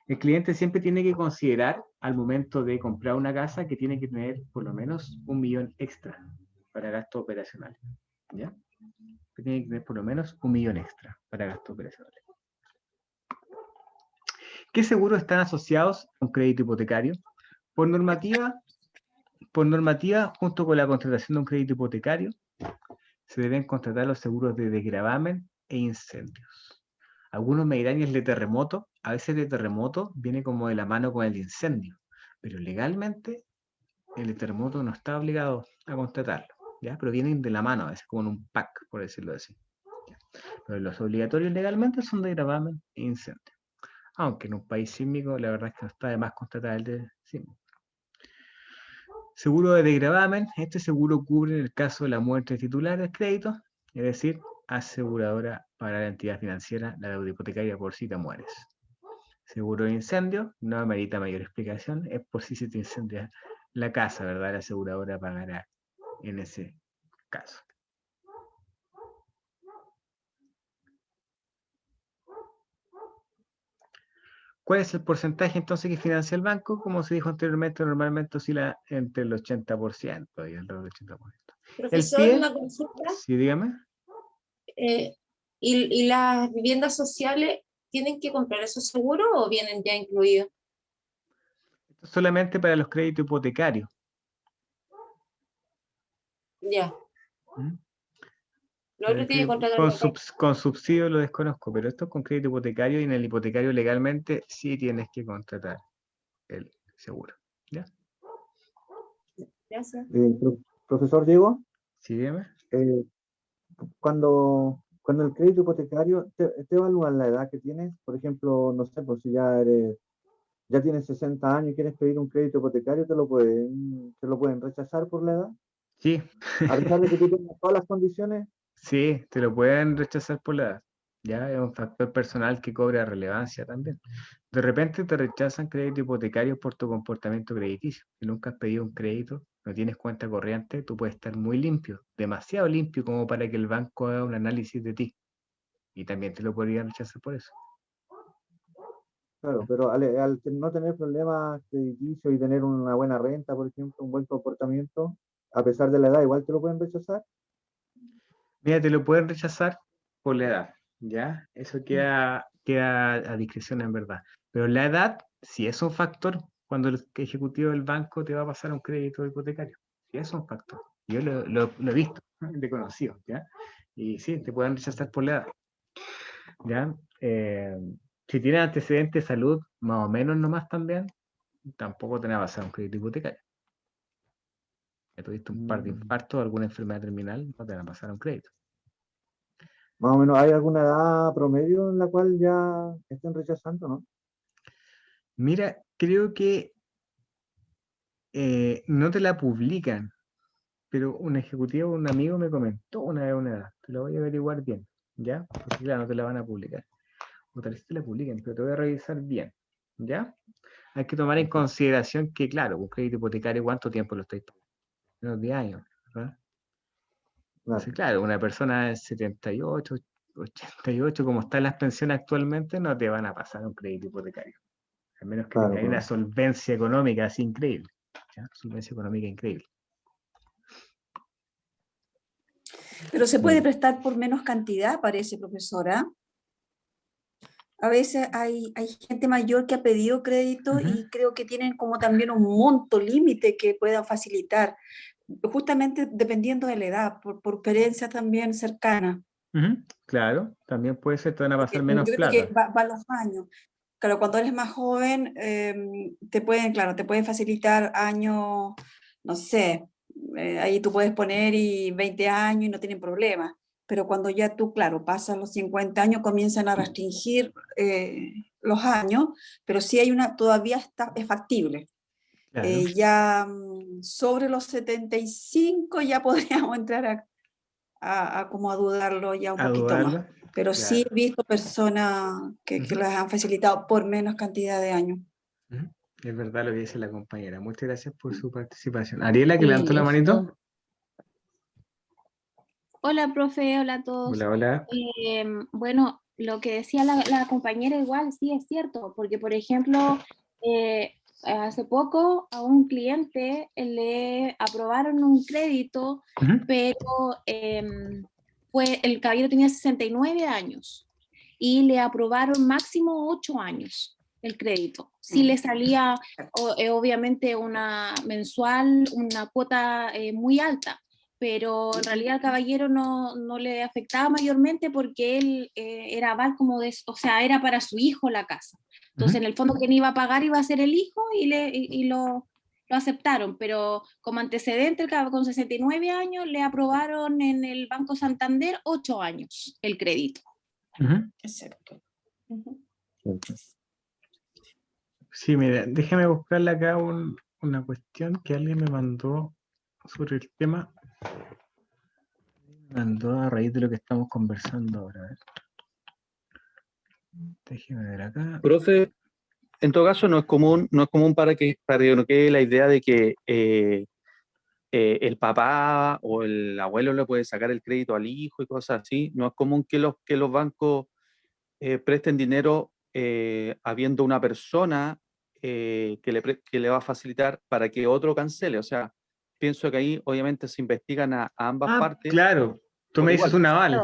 [SPEAKER 1] El cliente siempre tiene que considerar al momento de comprar una casa que tiene que tener por lo menos 1 millón extra para gastos operacionales, ¿ya? tiene que tener por lo menos 1 millón extra para gastos operacionales. ¿Qué seguros están asociados a un crédito hipotecario? Por normativa, junto con la contratación de un crédito hipotecario, se deben contratar los seguros de desgravamen e incendios. Algunos me dirán, ¿y el de terremoto? A veces el de terremoto viene como de la mano con el de incendio, pero legalmente el de terremoto no está obligado a contratarlo, ¿ya? Pero vienen de la mano a veces, como en un pack, por decirlo así. Pero los obligatorios legalmente son de gravamen e incendio. Aunque en un país sísmico, la verdad es que no está de más contratar el de sísmico. Seguro de desgravamen. Este seguro cubre en el caso de la muerte del titular del crédito, es decir, aseguradora para la entidad financiera, la deuda hipotecaria por si te mueres. Seguro de incendio, no amerita mayor explicación, es por si se te incendia la casa, ¿verdad? La aseguradora pagará en ese caso. ¿Cuál es el porcentaje entonces que financia el banco? Como se dijo anteriormente, normalmente oscila entre el 80% y el 80%. El
[SPEAKER 6] Profesor,
[SPEAKER 1] pie,
[SPEAKER 6] una consulta.
[SPEAKER 1] sí, dígame.
[SPEAKER 6] ¿Y las viviendas sociales tienen que comprar esos seguros o vienen ya incluidos?
[SPEAKER 1] Esto es solamente para los créditos hipotecarios.
[SPEAKER 6] Ya.
[SPEAKER 1] ¿Mm?
[SPEAKER 6] Lo otro tiene que contratar
[SPEAKER 1] Con subsidio lo desconozco, pero esto es con crédito hipotecario y en el hipotecario legalmente sí tienes que contratar el seguro. ¿Ya?
[SPEAKER 6] Gracias.
[SPEAKER 4] Profesor Diego,
[SPEAKER 1] Sí, dígame.
[SPEAKER 4] cuando el crédito hipotecario, ¿te evalúan la edad que tienes? Por ejemplo, no sé, pues si ya tienes 60 años y quieres pedir un crédito hipotecario, te lo pueden rechazar por la edad.
[SPEAKER 1] Sí,
[SPEAKER 4] A pesar de que tú tengas todas las condiciones.
[SPEAKER 1] sí, te lo pueden rechazar por la edad. Ya es un factor personal que cobra relevancia también. De repente te rechazan crédito hipotecario por tu comportamiento crediticio. Si nunca has pedido un crédito, no tienes cuenta corriente, tú puedes estar muy limpio, demasiado limpio como para que el banco haga un análisis de ti. Y también te lo podrían rechazar por eso.
[SPEAKER 4] Claro, pero al no tener problemas crediticios y tener una buena renta, por ejemplo, un buen comportamiento, a pesar de la edad, igual te lo pueden rechazar.
[SPEAKER 1] Mira, te lo pueden rechazar por la edad, ¿ya? Eso queda a discreción en verdad. Pero la edad, si es un factor, cuando el ejecutivo del banco te va a pasar un crédito hipotecario, si es un factor. Yo lo he visto, de conocido, ¿ya? Y sí, te pueden rechazar por la edad, ¿ya? Si tienes antecedentes de salud, más o menos nomás también, tampoco te va a pasar un crédito hipotecario. Si tuviste un par de infartos o alguna enfermedad terminal, no te van a pasar un crédito.
[SPEAKER 4] Más o menos, ¿hay alguna edad promedio en la cual ya estén rechazando, no?
[SPEAKER 1] Mira, creo que no te la publican, pero un ejecutivo, un amigo me comentó una vez una edad. Te lo voy a averiguar bien, ¿ya? Porque claro, no te la van a publicar. O tal vez te la publiquen, pero te voy a revisar bien, ¿ya? Hay que tomar en consideración que, claro, un crédito hipotecario, ¿cuánto tiempo lo estáis pagando? Unos 10 años, ¿verdad?
[SPEAKER 4] Claro,
[SPEAKER 1] Entonces, claro, una persona de 78, 88, como están las pensiones actualmente, no te van a pasar un crédito hipotecario. A menos que
[SPEAKER 4] claro,
[SPEAKER 1] tengas una
[SPEAKER 4] claro.
[SPEAKER 1] solvencia económica así increíble. ¿Ya? Solvencia económica increíble.
[SPEAKER 7] Pero se puede prestar por menos cantidad, parece, profesora. A veces hay gente mayor que ha pedido crédito y creo que tienen como también un monto límite que puedan facilitar, justamente dependiendo de la edad, por experiencia también cercana.
[SPEAKER 1] Claro, también puede ser, te van a pasar
[SPEAKER 7] Yo
[SPEAKER 1] menos
[SPEAKER 7] creo que
[SPEAKER 1] plata.
[SPEAKER 7] va los años. Claro, cuando eres más joven, te pueden facilitar años, no sé, ahí tú puedes poner y 20 años y no tienen problema. Pero cuando ya tú, claro, pasas los 50 años, comienzan a restringir los años, pero sí hay todavía es factible.
[SPEAKER 1] Claro,
[SPEAKER 7] Ya sobre los 75 ya podríamos entrar a como a dudarlo ya un
[SPEAKER 1] a
[SPEAKER 7] poquito más.
[SPEAKER 1] dudarlo.
[SPEAKER 7] Pero sí
[SPEAKER 1] Claro.
[SPEAKER 7] he visto personas que las han facilitado por menos cantidad de años.
[SPEAKER 1] Es verdad lo que dice la compañera. Muchas gracias por su participación. Ariela, que levantó
[SPEAKER 8] Sí,
[SPEAKER 1] la manito.
[SPEAKER 8] Hola, profe, hola a todos.
[SPEAKER 1] Hola, hola.
[SPEAKER 8] Bueno, lo que decía la compañera igual sí es cierto, porque por ejemplo, hace poco a un cliente le aprobaron un crédito, pero el caballero tenía 69 años y le aprobaron máximo 8 años el crédito. Sí le salía obviamente una mensual, una cuota muy alta, pero en realidad al caballero no le afectaba mayormente porque él era aval como o sea, era para su hijo la casa. Entonces, en el fondo, quien iba a pagar iba a ser el hijo y lo aceptaron, pero como antecedente, con 69 años, le aprobaron en el Banco Santander 8 años el crédito.
[SPEAKER 7] Exacto.
[SPEAKER 1] Sí, mira, déjame buscarle acá una cuestión que alguien me mandó sobre el tema. Me mandó a raíz de lo que estamos conversando ahora. A ver. Déjeme ver acá.
[SPEAKER 2] Profe, en todo caso no es común para que no quede la idea de que el papá o el abuelo le puede sacar el crédito al hijo y cosas así. No es común que los bancos presten dinero habiendo una persona que le va a facilitar para que otro cancele. O sea, pienso que ahí obviamente se investigan a ambas partes.
[SPEAKER 1] Claro, tú
[SPEAKER 2] por
[SPEAKER 1] me dices
[SPEAKER 2] igual.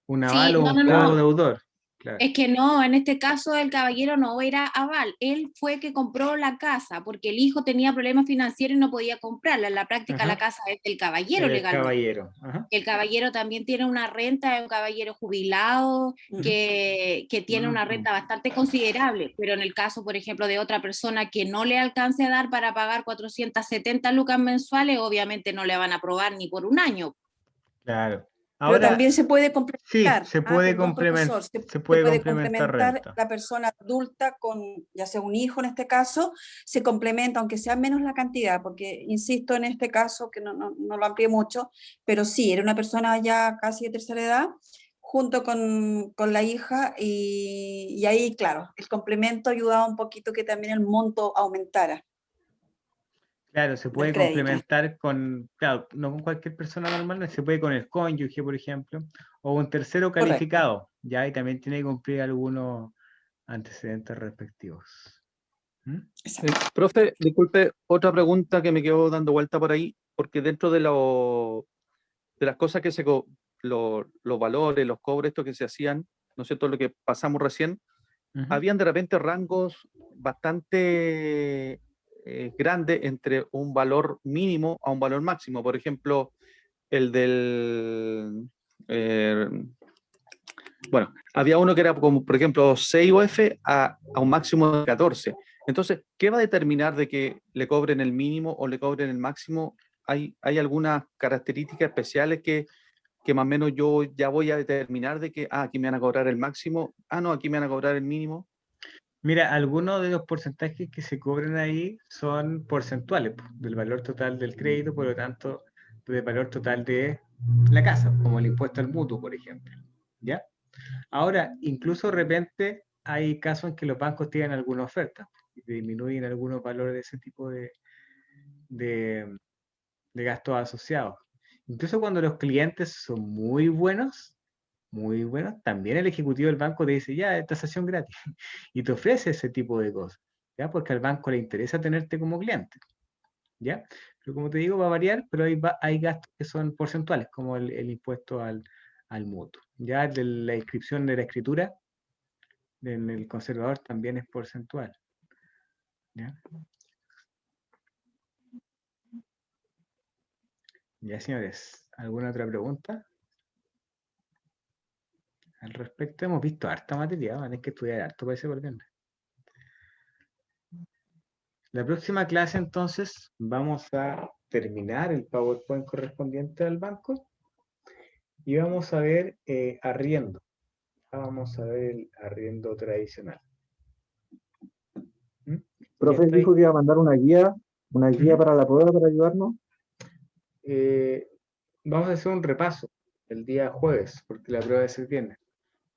[SPEAKER 1] un
[SPEAKER 8] Sí,
[SPEAKER 1] aval o un codeudor. Claro.
[SPEAKER 8] Es que no, en este caso el caballero no era aval, él fue que compró la casa porque el hijo tenía problemas financieros y no podía comprarla. En la práctica la casa es del caballero legalmente.
[SPEAKER 1] Caballero.
[SPEAKER 8] El caballero también tiene una renta, es un caballero jubilado que tiene una renta bastante considerable, pero en el caso, por ejemplo, de otra persona que no le alcance a dar para pagar 470 lucas mensuales, obviamente no le van a aprobar ni por un año.
[SPEAKER 1] Claro.
[SPEAKER 7] Ahora, pero también se puede complementar.
[SPEAKER 1] Sí, se puede complementar.
[SPEAKER 7] Se puede complementar la persona adulta con, ya sea un hijo en este caso, se complementa, aunque sea menos la cantidad, porque insisto en este caso, que no lo amplié mucho, pero sí, era una persona ya casi de tercera edad, junto con la hija, y ahí, claro, el complemento ayudaba un poquito que también el monto aumentara.
[SPEAKER 1] Claro, se puede complementar con, claro, no con cualquier persona normal, se puede con el cónyuge, por ejemplo, o un tercero calificado, correcto, ya, y también tiene que cumplir algunos antecedentes respectivos.
[SPEAKER 2] Profe, disculpe, otra pregunta que me quedó dando vuelta por ahí, porque dentro de las cosas que los valores, los cobros, estos que se hacían, ¿no es cierto?, lo que pasamos recién, habían de repente rangos bastante grandes entre un valor mínimo a un valor máximo. Por ejemplo, el del... bueno, había uno que era como, por ejemplo, 6 UF a un máximo de 14. Entonces, ¿qué va a determinar de que le cobren el mínimo o le cobren el máximo? ¿Hay algunas características especiales que más o menos yo ya voy a determinar de que, aquí me van a cobrar el máximo, no, aquí me van a cobrar el mínimo?
[SPEAKER 1] Mira, algunos de los porcentajes que se cobran ahí son porcentuales del valor total del crédito, por lo tanto, del valor total de la casa, como el impuesto al mutuo, por ejemplo. ¿Ya? Ahora, incluso de repente hay casos en que los bancos tienen alguna oferta y disminuyen algunos valores de ese tipo de gastos asociados. Incluso cuando los clientes son muy buenos, también el ejecutivo del banco te dice, ya, tasación gratis, y te ofrece ese tipo de cosas, ¿ya? Porque al banco le interesa tenerte como cliente, ¿ya? Pero como te digo, va a variar, pero hay gastos que son porcentuales, como el impuesto al mutuo. Ya de la inscripción de la escritura en el conservador también es porcentual. ¿Ya? Ya, señores, ¿alguna otra pregunta? Al respecto hemos visto harta materia, van a tener que estudiar harto para ese orden. La próxima clase entonces vamos a terminar el PowerPoint correspondiente al banco y vamos a ver arriendo. Vamos a ver el arriendo tradicional.
[SPEAKER 4] Profe, dijo que iba a mandar una guía para la prueba para ayudarnos.
[SPEAKER 1] Vamos a hacer un repaso el día jueves, porque la prueba es el viernes.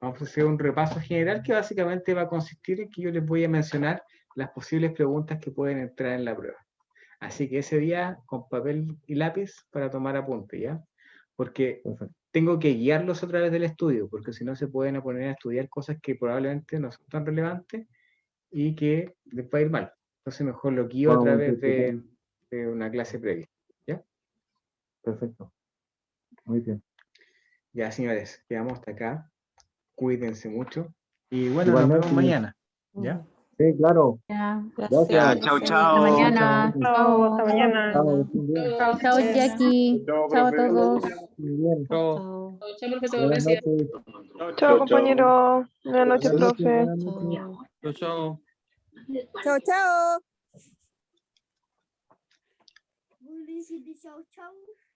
[SPEAKER 1] Vamos a hacer un repaso general que básicamente va a consistir en que yo les voy a mencionar las posibles preguntas que pueden entrar en la prueba. Así que ese día con papel y lápiz para tomar apunte, ¿ya? Porque tengo que guiarlos a través del estudio, porque si no se pueden poner a estudiar cosas que probablemente no son tan relevantes y que les va a ir mal. Entonces mejor lo guío a través de una clase previa, ¿ya?
[SPEAKER 4] Perfecto. Muy bien.
[SPEAKER 1] Ya, señores, quedamos hasta acá. Cuídense mucho. Y bueno,
[SPEAKER 4] Igualmente.
[SPEAKER 1] nos vemos mañana. ¿Ya?
[SPEAKER 4] Sí, claro.
[SPEAKER 8] Ya.
[SPEAKER 4] Gracias.
[SPEAKER 9] Ya, chau,
[SPEAKER 8] Hasta
[SPEAKER 9] chao.
[SPEAKER 8] mañana.
[SPEAKER 10] Chao, hasta mañana.
[SPEAKER 4] Chao, estén bien.
[SPEAKER 10] Chao,
[SPEAKER 8] Chao, Jackie. Chao a todos.
[SPEAKER 4] Muy bien.
[SPEAKER 5] Chao.
[SPEAKER 10] Chao, profe,
[SPEAKER 4] Buenas noches.
[SPEAKER 10] Chao, compañero. Buenas noches,
[SPEAKER 4] Buenas noches,
[SPEAKER 10] profe.
[SPEAKER 4] buenas noches.
[SPEAKER 5] Chao.
[SPEAKER 11] Chao, chao.
[SPEAKER 12] Chao, chao.